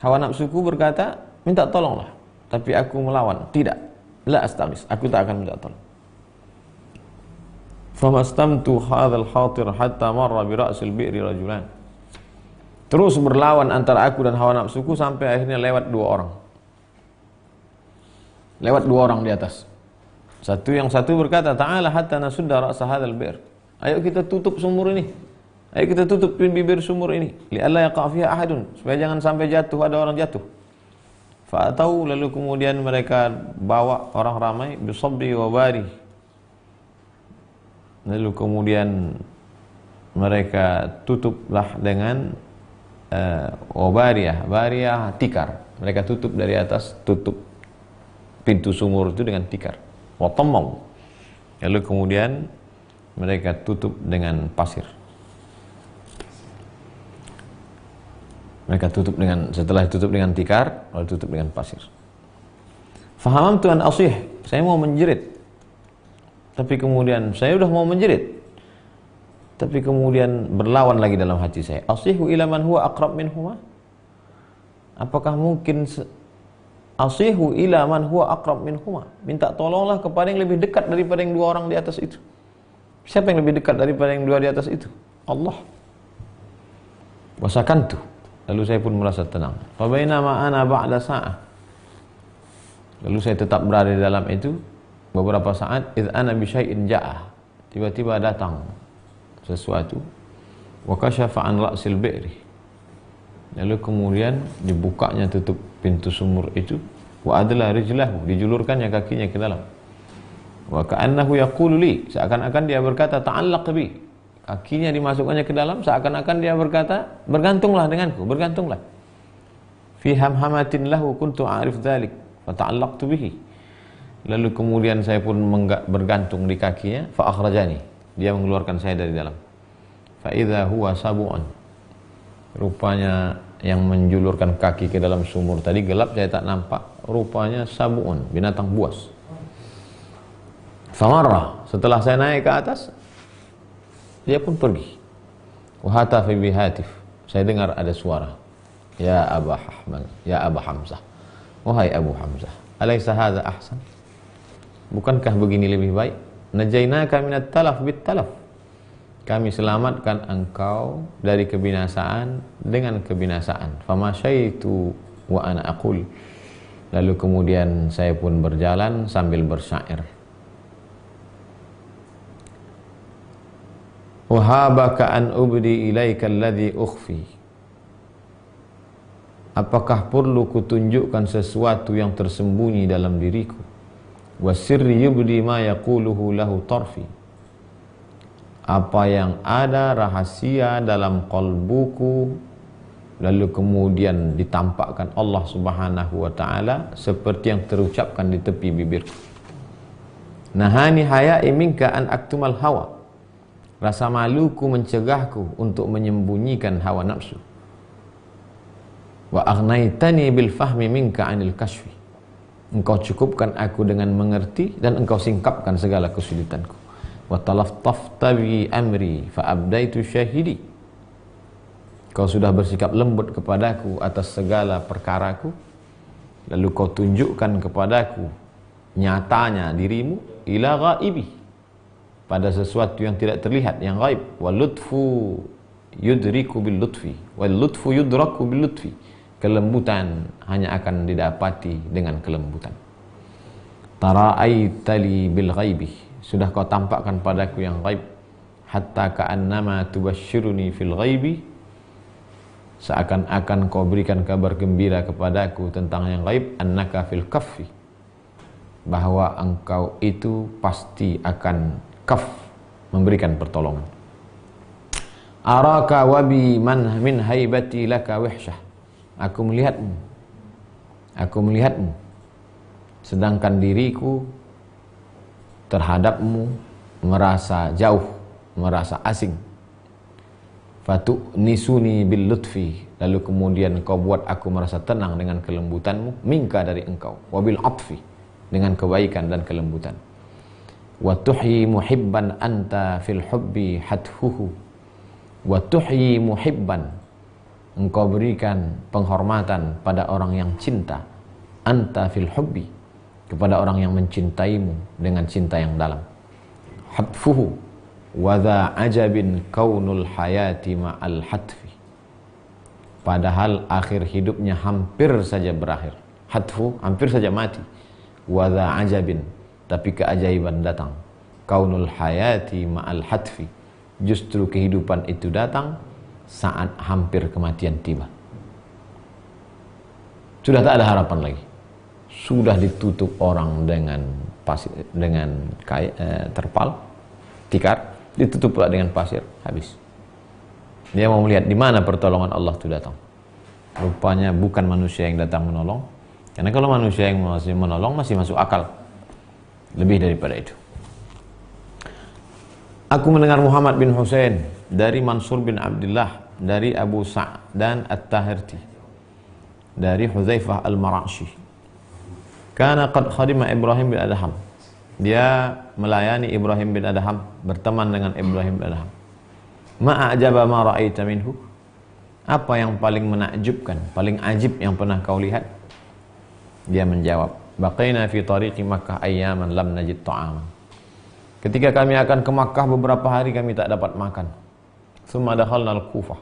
Hawa nafsuku berkata, minta tolonglah. Tapi aku melawan, tidak. La astaghis. Aku tak akan minta tolong. Famastamtu hadzal khatir hatta marra bi ra'sil bi'ri rajulan. Terus berlawan antara aku dan hawa nafsuku sampai akhirnya lewat dua orang di atas. Yang satu berkata, ta'ala hatta nasudda ra'sa hadzal bi'r. Ayo kita tutup sumur ini. Ayo kita tutup bibir sumur ini. Li'alla yaqa' fiha ahadun, supaya jangan sampai ada orang jatuh. Fa'atau, lalu kemudian mereka bawa orang ramai bisabbi wa bari. Lalu kemudian mereka tutuplah dengan bariyah tikar. Mereka tutup dari atas, tutup pintu sumur itu dengan tikar. Watamau. Lalu kemudian mereka tutup dengan pasir. Setelah tutup dengan tikar, lalu tutup dengan pasir. Fahamtu an asih, saya mau menjerit. Tapi kemudian saya sudah mau menjerit, tapi kemudian berlawan lagi dalam hati saya. Asihu ila man huwa aqrab minhuma? Apakah mungkin asihu ila man huwa aqrab minhuma? Minta tolonglah kepada yang lebih dekat daripada yang dua orang di atas itu. Siapa yang lebih dekat daripada yang dua di atas itu? Allah. Wasakantu. Lalu saya pun merasa tenang. Fa bainama ana ba'da sa'ah. Lalu saya tetap berada di dalam itu. Beberapa saat, idh ana bi syai'in ja'ah, tiba-tiba datang sesuatu. Wa kashafa an ra'sil bi'ri. Lalu kemudian dibukanya tutup pintu sumur itu. Wa adla rijlahu, dijulurkannya kakinya ke dalam. Wa ka'annahu yaqulu li, seakan-akan dia berkata, ta'allaq bi. Kakinya dimasukkannya ke dalam, seakan-akan dia berkata, bergantunglah denganku, bergantunglah. Fi hamhamatin lahu kuntu a'rif dzalik, fa ta'allaqtu bihi. Lalu kemudian saya pun bergantung di kakinya, fa akhrajani, dia mengeluarkan saya dari dalam. Fa idza huwa sabu'un, rupanya yang menjulurkan kaki ke dalam sumur tadi gelap, saya tak nampak, rupanya sabu'un, binatang buas. Famarra, setelah saya naik ke atas, dia pun pergi. Wa hatafa bihatif, saya dengar ada suara, ya Aba Ahmad, ya Aba Hamzah, wahai Abu Hamzah, alaysa hadza ahsan, bukankah begini lebih baik? Najainaka minat talaf bit talaf, kami selamatkan engkau dari kebinasaan dengan kebinasaan. Fama syaitu wa ana aqul, lalu kemudian saya pun berjalan sambil bersyair. Wahabaka an ubdi ilaika alladhi ukhfi, apakah perlu kutunjukkan sesuatu yang tersembunyi dalam diriku? Wasirri yubdi ma yaquluhu lahu tarfi, apa yang ada rahasia dalam qalbuku lalu kemudian ditampakkan Allah Subhanahu wa taala seperti yang terucapkan di tepi bibirku. Nahani haya'i minka an aktumal hawa, rasa maluku mencegahku untuk menyembunyikan hawa nafsu. Wa aghnaitani bil fahmi minka anil kashfi, engkau cukupkan aku dengan mengerti dan engkau singkapkan segala kesulitanku. Wa talaftafta bi amri fa abdaitu syahidi, kau sudah bersikap lembut kepadaku atas segala perkaraku, lalu kau tunjukkan kepadaku nyatanya dirimu ila ghaibi, pada sesuatu yang tidak terlihat, yang gaib. Wal lutfu yudriku bil lutfi wal lutfu yudraku bil lutfi, kelembutan hanya akan didapati dengan kelembutan. Tara'aitali bil ghaibi, sudah kau tampakkan padaku yang gaib. Hatta ka'annama tubashshiruni fil ghaibi, seakan-akan kau berikan kabar gembira kepadaku tentang yang gaib. Annaka fil kaffi, bahwa engkau itu pasti akan kaf, memberikan pertolongan. Araka wabi man min haibati laka wihsyah, aku melihatmu sedangkan diriku terhadapmu merasa jauh, merasa asing. Fatu nisuni bil lutfi, lalu kemudian kau buat aku merasa tenang dengan kelembutanmu. Minka, dari engkau. Wabil atfi, dengan kebaikan dan kelembutan. Wa tuhyi muhibban anta fil hubbi hathuhu, wa tuhyi muhibban, engkau berikan penghormatan pada orang yang cinta. Anta fil hubbi, kepada orang yang mencintaimu dengan cinta yang dalam. Hatfuhu wa dha ajabin kaunul hayati ma'al hatfi, padahal akhir hidupnya hampir saja berakhir. Hatfu, hampir saja mati. Wa dha ajabin, tapi keajaiban datang. Kaunul hayati ma'al hatfi, justru kehidupan itu datang saat hampir kematian tiba. Sudah tak ada harapan lagi. Sudah ditutup orang dengan pasir, dengan terpal, tikar, ditutup pula dengan pasir, habis. Dia mau melihat di mana pertolongan Allah itu datang. Rupanya bukan manusia yang datang menolong, karena kalau manusia yang menolong masih masuk akal. Lebih daripada itu. Aku mendengar Muhammad bin Husain dari Mansur bin Abdullah, dari Abu Sa'dan At-Tahirti, dari Hudzaifah Al-Marashi. Kana qad khadima Ibrahim bin Adham, dia melayani Ibrahim bin Adham, berteman dengan Ibrahim bin Adham. Ma'ajaba ma ra'aita minhu, apa yang paling menakjubkan, paling ajib yang pernah kau lihat? Dia menjawab, baqaina fi tariqi Makkah ayyaman lam najid ta'aman, ketika kami akan ke Makkah beberapa hari kami tak dapat makan. Tsumma dakhalna al-Kufah,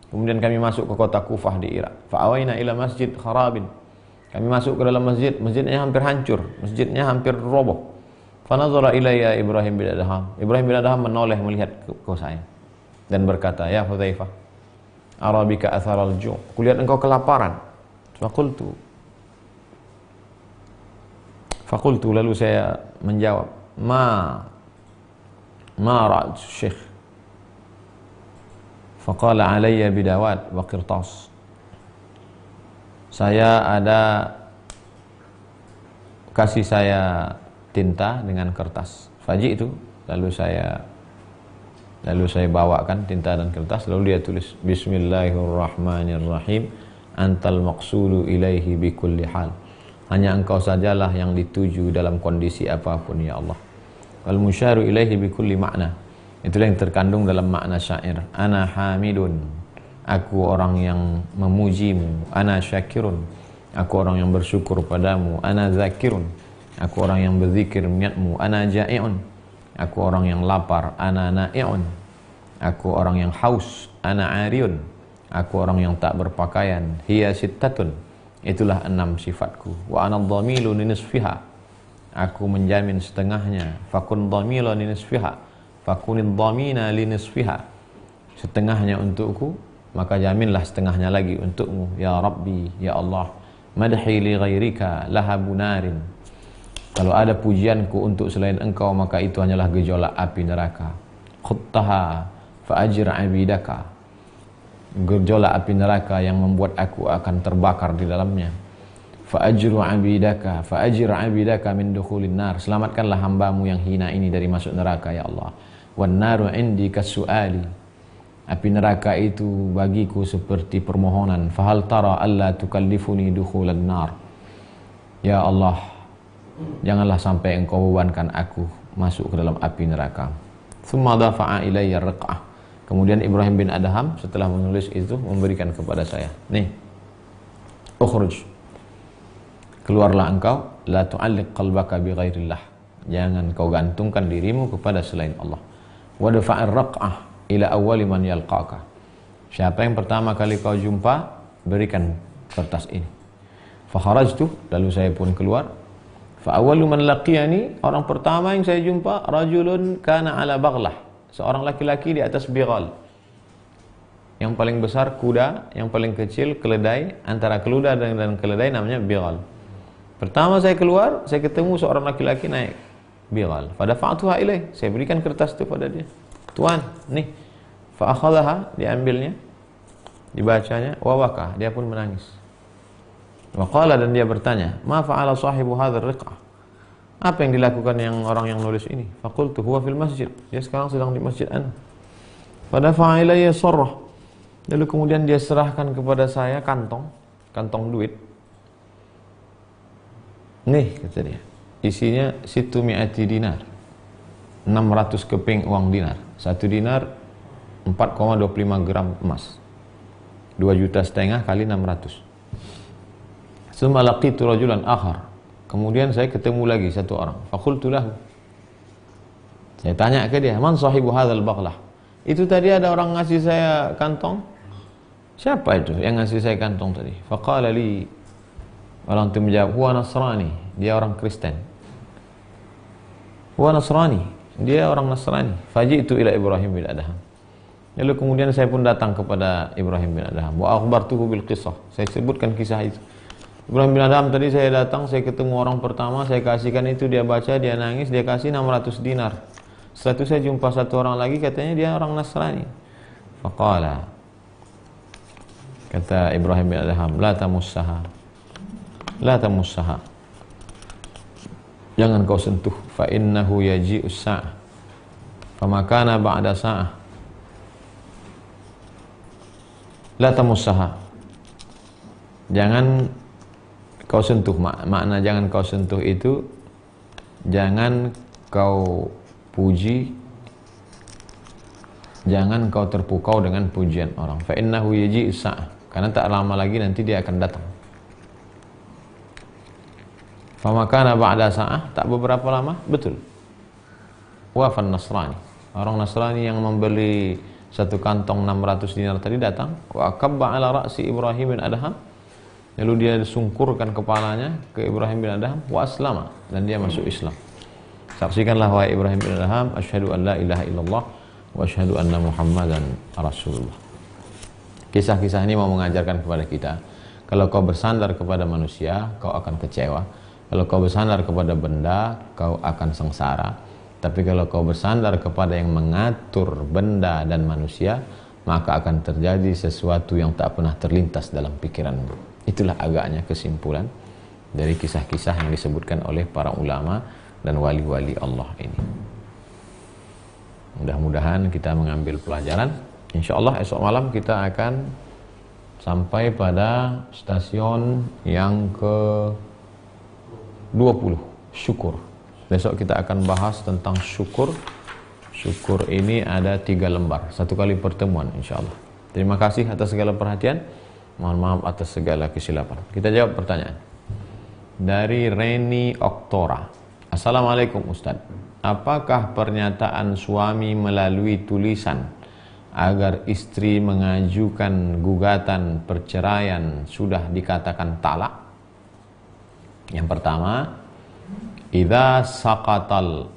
kemudian kami masuk ke kota Kufah di Irak. Fa'awaina ila masjid kharabin, kami masuk ke dalam masjid, masjidnya hampir hancur, masjidnya hampir roboh. Fanazara ilayya Ibrahim bin Adham, Ibrahim bin Adham menoleh melihat ke saya dan berkata, ya Hudzaifah, arabika atharal ju', kulihat engkau kelaparan. Fakultu, lalu saya menjawab, ma ra'at syekh. Faqala alayya bidawat wa qirtas, saya ada kasih saya tinta dengan kertas. Faji itu, lalu saya bawakan tinta dan kertas, lalu dia tulis Bismillahirrahmanirrahim, antal maqsulu ilaihi bikulli hal. Hanya engkau sajalah yang dituju dalam kondisi apapun ya Allah. Wal musyaru ilaihi bikulli makna. Itulah yang terkandung dalam makna syair. Ana hamidun, aku orang yang memujimu. Ana syakirun, aku orang yang bersyukur padamu. Ana zakirun, aku orang yang berzikir mengingatmu. Ana ja'i'un, aku orang yang lapar. Ana na'i'un, aku orang yang haus. Ana ariun, aku orang yang tak berpakaian. Hiya sittatun, itulah 6 sifatku. Wa ana dhamilu linisfiha, aku menjamin setengahnya. Fakun dhamilu linisfiha, fakunid dhamina linisfiha, setengahnya untukku, maka jaminlah setengahnya lagi untukmu. Ya Rabbi, ya Allah. Madhi li ghairika lahabu narin, kalau ada pujianku untuk selain engkau, maka itu hanyalah gejolak api neraka. Khuttaha fa'ajir abidaka, gejolak api neraka yang membuat aku akan terbakar di dalamnya. Fa'ajru abidaka, fa'ajir abidaka min dukhulin nar, selamatkanlah hambamu yang hina ini dari masuk neraka ya Allah. Wan naru indi kasu'ali, api neraka itu bagiku seperti permohonan. Fahal tara alla tukallifuni dukhulan nar, ya Allah, janganlah sampai engkau bebankan aku masuk ke dalam api neraka. Thumma dafa'a ilayya riq'ah, kemudian Ibrahim bin Adham setelah menulis itu memberikan kepada saya, nih, ukhruj, keluarlah engkau, la tu'alliq qalbaka bi ghairillah, jangan kau gantungkan dirimu kepada selain Allah. Wa dafa'ir raq'ah ila awwali man yalqaka, siapa yang pertama kali kau jumpa, berikan kertas ini. Fa kharajtu, lalu saya pun keluar. Fa awwalu man laqiyani, orang pertama yang saya jumpa, rajulun kana ala baghlah, seorang laki-laki di atas bighal. Yang paling besar kuda, yang paling kecil keledai, antara keluda dan keledai namanya bighal. Pertama saya keluar, saya ketemu seorang laki-laki naik bighal. Pada fa'atuha ilaih, saya berikan kertas itu pada dia. Tuan, nih. Fa akhadhaha, diambilnya, dibacanya, wa waka, dia pun menangis. Wa qala, dan dia bertanya, ma fa'ala sahibu hadzal riq'ah, apa yang dilakukan yang orang yang nulis ini? Fa qultu huwa fil masjid, dia sekarang sedang di masjid ana. Fa dafa'a ilayya sarrah, lalu kemudian dia serahkan kepada saya kantong duit. Nih, kata dia, isinya 700 dinar, 600 keping uang dinar. 1 dinar 4,25 gram emas, 2,5 juta kali 600. Summa laqitu rajulan akhar, kemudian saya ketemu lagi satu orang. Faqultu lahu, saya tanya ke dia, man sahibu hadzal baghlah, itu tadi ada orang ngasih saya kantong, siapa itu yang ngasih saya kantong tadi? Faqala li, orang itu menjawab, huwa Nasrani, dia orang Kristen. Huwa Nasrani, dia orang Nasrani. Faji'tu ila Ibrahim bin Adham, lalu kemudian saya pun datang kepada Ibrahim bin Adham. Wa akhbartuhu bil qissah, saya sebutkan kisah itu. Ibrahim bin Adham, tadi saya datang, saya ketemu orang pertama, saya kasihkan itu, dia baca, dia nangis, dia kasih 600 dinar. Setelah itu saya jumpa satu orang lagi, katanya dia orang Nasrani. Faqala, kata Ibrahim bin Adham, la tamussaha, la tamussaha, jangan kau sentuh. Fa innahu yaji'us sa'ah, fama kana ba'da sa'ah, la tamussaha, jangan kau sentuh. Makna jangan kau sentuh itu, jangan kau puji, jangan kau terpukau dengan pujian orang. Fa innahu yaji'us sa'ah, karena tak lama lagi nanti dia akan datang. Famakana ba'da sa'ah, tak beberapa lama, betul, wafan Nasrani, orang Nasrani yang membeli satu kantong 600 dinar tadi datang. Wa kabba ala ra'si Ibrahim bin Adham, lalu dia sungkurkan kepalanya ke Ibrahim bin Adham. Wa aslama, dan dia masuk Islam. Saksikanlah wahai Ibrahim bin Adham, asyhadu an la ilaha illallah wa asyhadu anna Muhammadan Rasulullah. Kisah-kisah ini mau mengajarkan kepada kita, kalau kau bersandar kepada manusia, kau akan kecewa. Kalau kau bersandar kepada benda, kau akan sengsara. Tapi kalau kau bersandar kepada yang mengatur benda dan manusia, maka akan terjadi sesuatu yang tak pernah terlintas dalam pikiranmu. Itulah agaknya kesimpulan dari kisah-kisah yang disebutkan oleh para ulama dan wali-wali Allah ini. Mudah-mudahan kita mengambil pelajaran. Insya Allah esok malam kita akan sampai pada stasiun yang ke-20, syukur. Besok kita akan bahas tentang syukur. Syukur ini ada 3 lembar, 1 kali pertemuan insya Allah. Terima kasih atas segala perhatian. Mohon maaf atas segala kesilapan. Kita jawab pertanyaan dari Reni Oktora. Assalamualaikum Ustaz, apakah pernyataan suami melalui tulisan agar istri mengajukan gugatan perceraian sudah dikatakan talak? Yang pertama, idza saqatal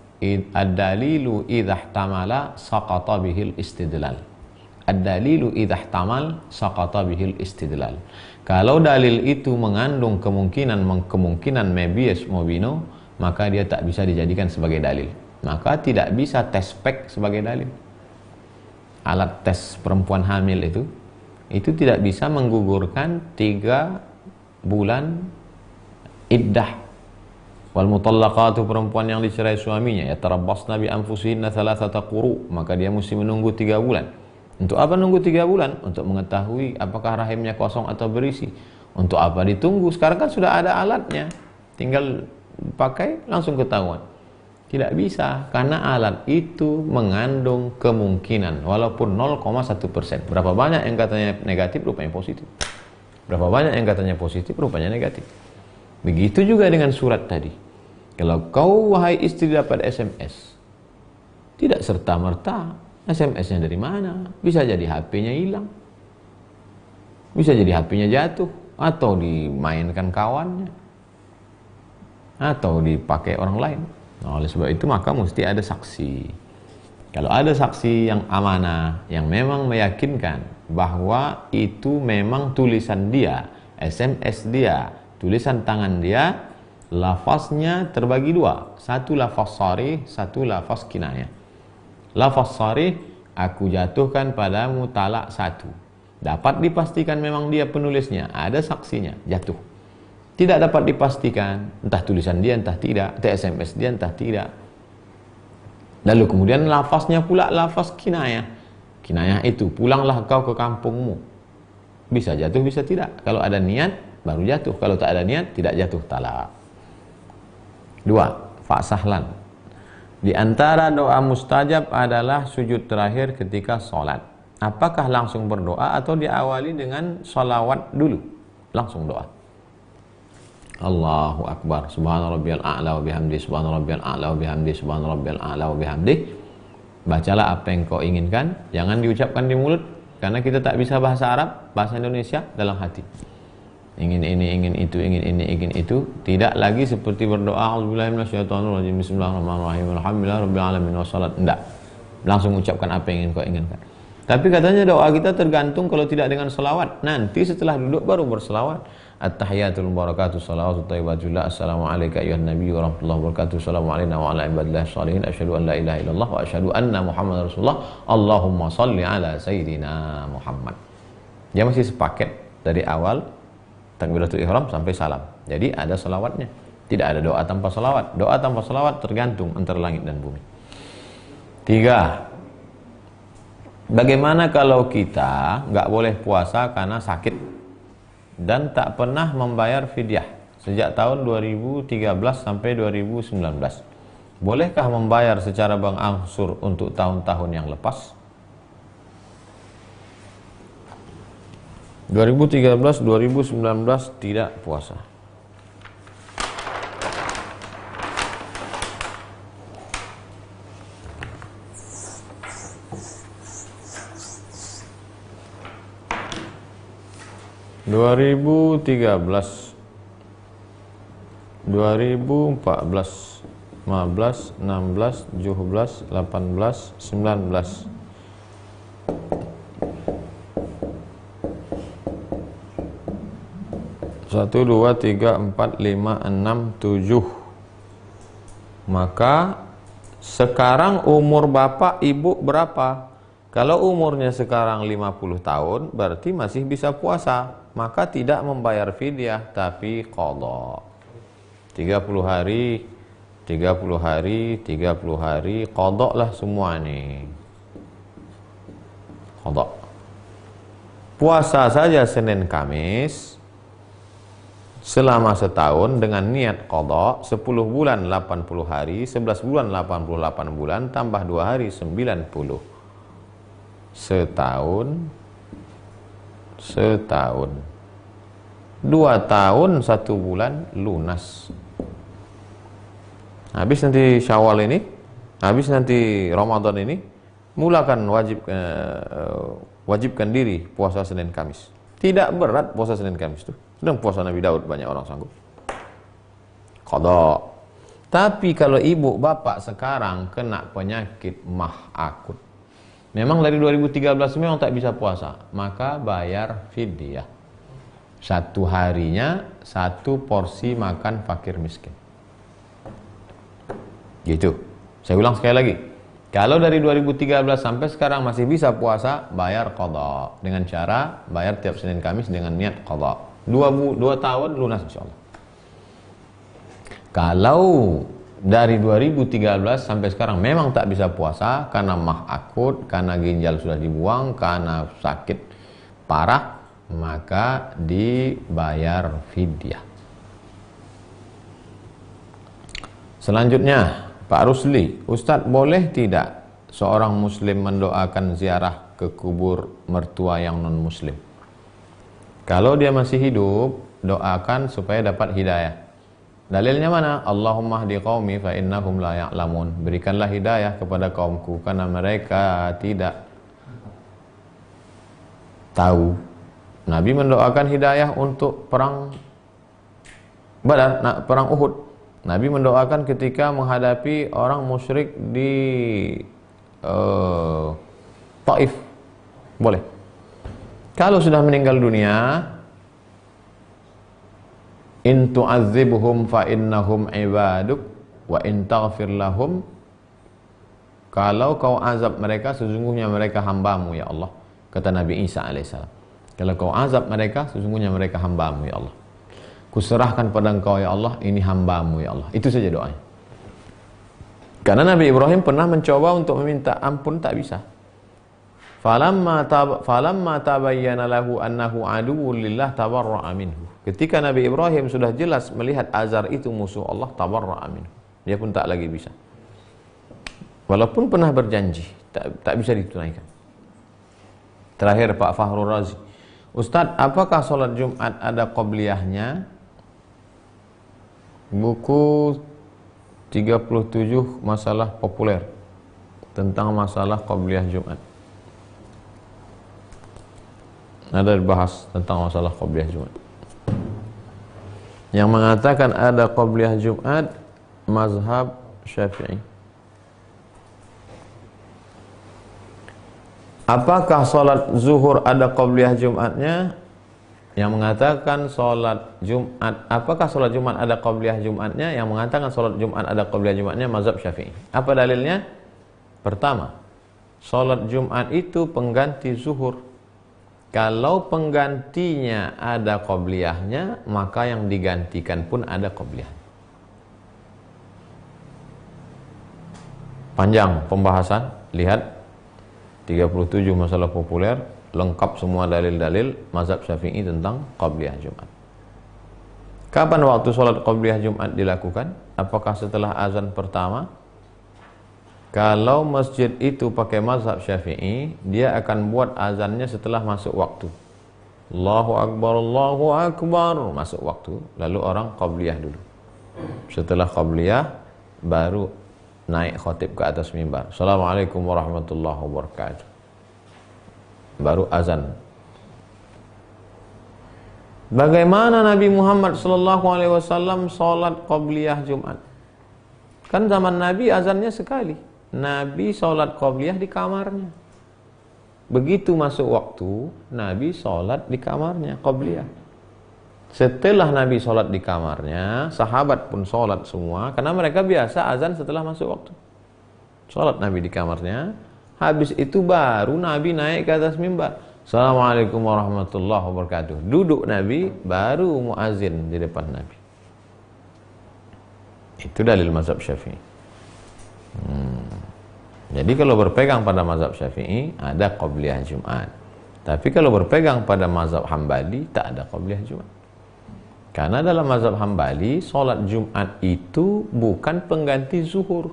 ad-dalilu idza ihtamala saqata bihil istidlal. Ad-dalilu idza ihtamal saqata bihil istidlal. Kalau dalil itu mengandung kemungkinan mebias mobino, maka dia tak bisa dijadikan sebagai dalil. Maka tidak bisa tes pack sebagai dalil. Alat tes perempuan hamil itu tidak bisa menggugurkan 3 bulan iddah. Wal mutallaqatu, perempuan yang dicerai suaminya, yatarabbasna bi anfusihinna thalathata quru, maka dia mesti menunggu 3 bulan. Untuk apa nunggu 3 bulan? Untuk mengetahui apakah rahimnya kosong atau berisi. Untuk apa ditunggu? Sekarang kan sudah ada alatnya, tinggal pakai langsung ketahuan. Tidak bisa, karena alat itu mengandung kemungkinan walaupun 0,1%. Berapa banyak yang katanya negatif, rupanya positif. Berapa banyak yang katanya positif, rupanya negatif. Begitu juga dengan surat tadi. Kalau kau wahai istri dapat SMS, tidak serta-merta SMS-nya dari mana. Bisa jadi HP-nya hilang, bisa jadi HP-nya jatuh, atau dimainkan kawannya, atau dipakai orang lain. Nah, oleh sebab itu maka mesti ada saksi. Kalau ada saksi yang amanah, yang memang meyakinkan bahwa itu memang tulisan dia, SMS dia, tulisan tangan dia, lafaznya terbagi 2. Satu lafaz sharih, satu lafaz kinayah. Lafaz sharih, aku jatuhkan padamu talak 1. Dapat dipastikan memang dia penulisnya, ada saksinya, jatuh. Tidak dapat dipastikan, entah tulisan dia, entah tidak, entah SMS dia, entah tidak. Lalu kemudian lafaznya pula lafaz kinayah. Kinayah itu, pulanglah kau ke kampungmu. Bisa jatuh, bisa tidak. Kalau ada niat, baru jatuh. Kalau tak ada niat, tidak jatuh talak. 2. Fasahlan. Di antara doa mustajab adalah sujud terakhir ketika sholat. Apakah langsung berdoa atau diawali dengan sholawat dulu? Langsung doa. Allahu Akbar, subhana rabbiyal a'la wa bihamdi, subhana rabbiyal a'la wa bihamdi, subhana rabbiyal a'la wa bihamdi. Bacalah apa yang kau inginkan, jangan diucapkan di mulut, karena kita tak bisa bahasa Arab, bahasa Indonesia dalam hati. Ingin ini, ingin itu, ingin ini, ingin itu. Tidak lagi seperti berdoa a'udzubillahi minasyaitonirrajim, bismillahirrahmanirrahim, alhamdulillahirabbil alamin, wassalat. Enggak. Langsung ucapkan apa yang ingin kau inginkan. Tapi katanya doa kita tergantung kalau tidak dengan selawat. Nanti setelah duduk baru berselawat. At-tahiyatul barakatuh salawatu thayyibatullah. Assalamu alayka ayyuhan nabiy wa rahmatullahi wa barakatuh. Assalamu alayna wa ala ibadillah shalihin. Asyhadu an la ilaha illallah wa asyhadu anna Muhammadar Rasulullah. Allahumma shalli ala sayyidina Muhammad. Dia masih sepaket dari awal takbiratul ihram sampai salam. Jadi ada selawatnya. Tidak ada doa tanpa selawat. Doa tanpa selawat tergantung antara langit dan bumi. 3. Bagaimana kalau kita nggak boleh puasa karena sakit dan tak pernah membayar fidyah sejak tahun 2013 sampai 2019? Bolehkah membayar secara berangsur untuk tahun-tahun yang lepas? 2013-2019 tidak puasa. Dua ribu 2013, 2014, 15, 16, 17, 18, 19. 1, 2, 3, 4, 5, 6, 7. Maka sekarang umur bapak ibu berapa? Kalau umurnya sekarang 50 tahun, berarti masih bisa puasa. Maka tidak membayar fidyah, tapi qadha. 30 hari, 30 hari, 30 hari, qadha lah semua nih. Qadha. Puasa saja Senin Kamis selama setahun dengan niat qadha, 10 bulan 80 hari, 11 bulan 88 bulan, tambah 2 hari 90. Setahun. 2 tahun 1 bulan lunas. Habis nanti Syawal ini, habis nanti Ramadan ini, mulakan wajibkan diri puasa Senin Kamis. Tidak berat puasa Senin Kamis itu. Sedang puasa Nabi Daud banyak orang sanggup. Qadha. Tapi kalau ibu bapak sekarang kena penyakit mah akut, memang dari 2013 memang tak bisa puasa, maka bayar fidyah. 1 harinya 1 porsi makan fakir miskin. Gitu. Saya ulang sekali lagi. Kalau dari 2013 sampai sekarang masih bisa puasa, bayar qadha dengan cara bayar tiap Senin Kamis dengan niat qadha. 2 tahun lunas insyaallah. Kalau dari 2013 sampai sekarang memang tak bisa puasa karena mah akut, karena ginjal sudah dibuang, karena sakit parah, maka dibayar fidyah. Selanjutnya, Pak Rusli, Ustadz boleh tidak seorang muslim mendoakan ziarah ke kubur mertua yang non muslim? Kalau dia masih hidup, doakan supaya dapat hidayah. Dalilnya mana? Allahumma hdi qaumi fa innahum la ya'lamun. Berikanlah hidayah kepada kaumku karena mereka tidak tahu. Nabi mendoakan hidayah untuk perang Badar, perang Uhud. Nabi mendoakan ketika menghadapi orang musyrik di Taif. Boleh. Kalau sudah meninggal dunia, in tu'adzibhum fa innahum ibaduk wa in taghfir lahum, kalau kau azab mereka sesungguhnya mereka hambamu ya Allah, kata Nabi Isa alaihissalam. Kalau kau azab mereka sesungguhnya mereka hambamu ya Allah. Kuserahkan pada engkau ya Allah, ini hambamu ya Allah. Itu saja doanya. Karena Nabi Ibrahim pernah mencoba untuk meminta ampun, tak bisa. Falamma tabayyana lahu annahu aduwwun lillah tabarra'a minhu. Ketika Nabi Ibrahim sudah jelas melihat Azar itu musuh Allah, tabarra'a minhu. Dia pun tak lagi bisa. Walaupun pernah berjanji, tak bisa ditunaikan. Terakhir Pak Fahrul Razi. Ustadz, apakah sholat Jumat ada qobliyahnya? Buku 37 masalah populer tentang masalah qobliyah Jumat. Ada dibahas tentang masalah qobliyah Jumat. Yang mengatakan ada qobliyah Jumat mazhab Syafi'i. Apakah sholat zuhur ada qobliyah Jumatnya? Yang mengatakan sholat Jumat, apakah sholat Jumat ada qobliyah Jumatnya? Yang mengatakan sholat Jumat ada qobliyah Jumatnya mazhab Syafi'i. Apa dalilnya? Pertama, sholat Jumat itu pengganti zuhur. Kalau penggantinya ada qobliyahnya, maka yang digantikan pun ada qobliyah. Panjang pembahasan, lihat 37 masalah populer, lengkap semua dalil-dalil mazhab Syafi'i tentang qobliyah Jumat. Kapan waktu sholat qobliyah Jumat dilakukan? Apakah setelah azan pertama? Kalau masjid itu pakai mazhab Syafi'i, dia akan buat azannya setelah masuk waktu. Allahu Akbar, masuk waktu. Lalu orang qobliyah dulu. Setelah qobliyah, baru naik khotib ke atas mimbar. Assalamualaikum warahmatullahi wabarakatuh. Baru azan. Bagaimana Nabi Muhammad SAW sholat qobliyah Jumat? Kan zaman Nabi azannya sekali. Nabi sholat qobliyah di kamarnya. Begitu masuk waktu, Nabi sholat di kamarnya qobliyah. Setelah Nabi sholat di kamarnya, sahabat pun sholat semua, karena mereka biasa azan setelah masuk waktu. Sholat Nabi di kamarnya. Habis itu baru Nabi naik ke atas mimbar. Assalamualaikum warahmatullahi wabarakatuh. Duduk Nabi, baru muazin di depan Nabi. Itu dalil mazhab Syafi'i. Jadi kalau berpegang pada mazhab Syafi'i ada qabliyah Jumat. Tapi kalau berpegang pada mazhab Hambali tak ada qabliyah Jumat. Karena dalam mazhab Hambali solat Jumat itu bukan pengganti zuhur.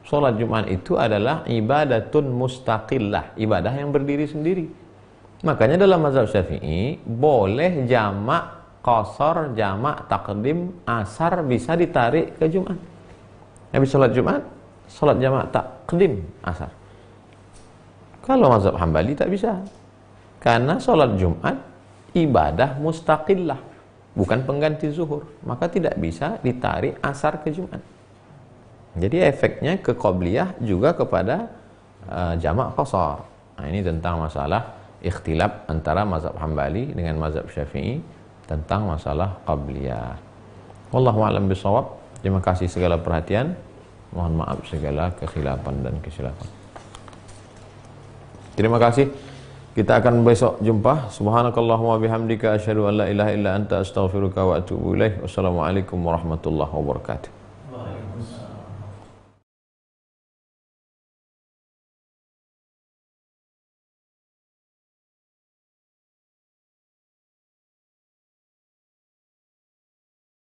Solat Jumat itu adalah ibadatun mustaqillah, ibadah yang berdiri sendiri. Makanya dalam mazhab Syafi'i boleh jamak qasar, jamak takdim, asar bisa ditarik ke Jumat. Habis solat Jumat, solat jamak takdim asar. Kalau mazhab Hambali tak bisa. Karena solat Jumat ibadah mustaqillah, bukan pengganti zuhur, maka tidak bisa ditarik asar ke Jumat. Jadi efeknya ke qabliyah juga kepada jamak qasar. Nah, ini tentang masalah ikhtilaf antara mazhab Hambali dengan mazhab Syafi'i tentang masalah qabliyah. Wallahu a'lam bishawab. Terima kasih segala perhatian. Mohon maaf segala kekhilafan dan kesilapan. Terima kasih. Kita akan besok jumpa. Subhanakallahumma bihamdika asyhadu an la ilaha illa anta astaghfiruka wa atubu ilaik. Wassalamualaikum warahmatullahi wabarakatuh.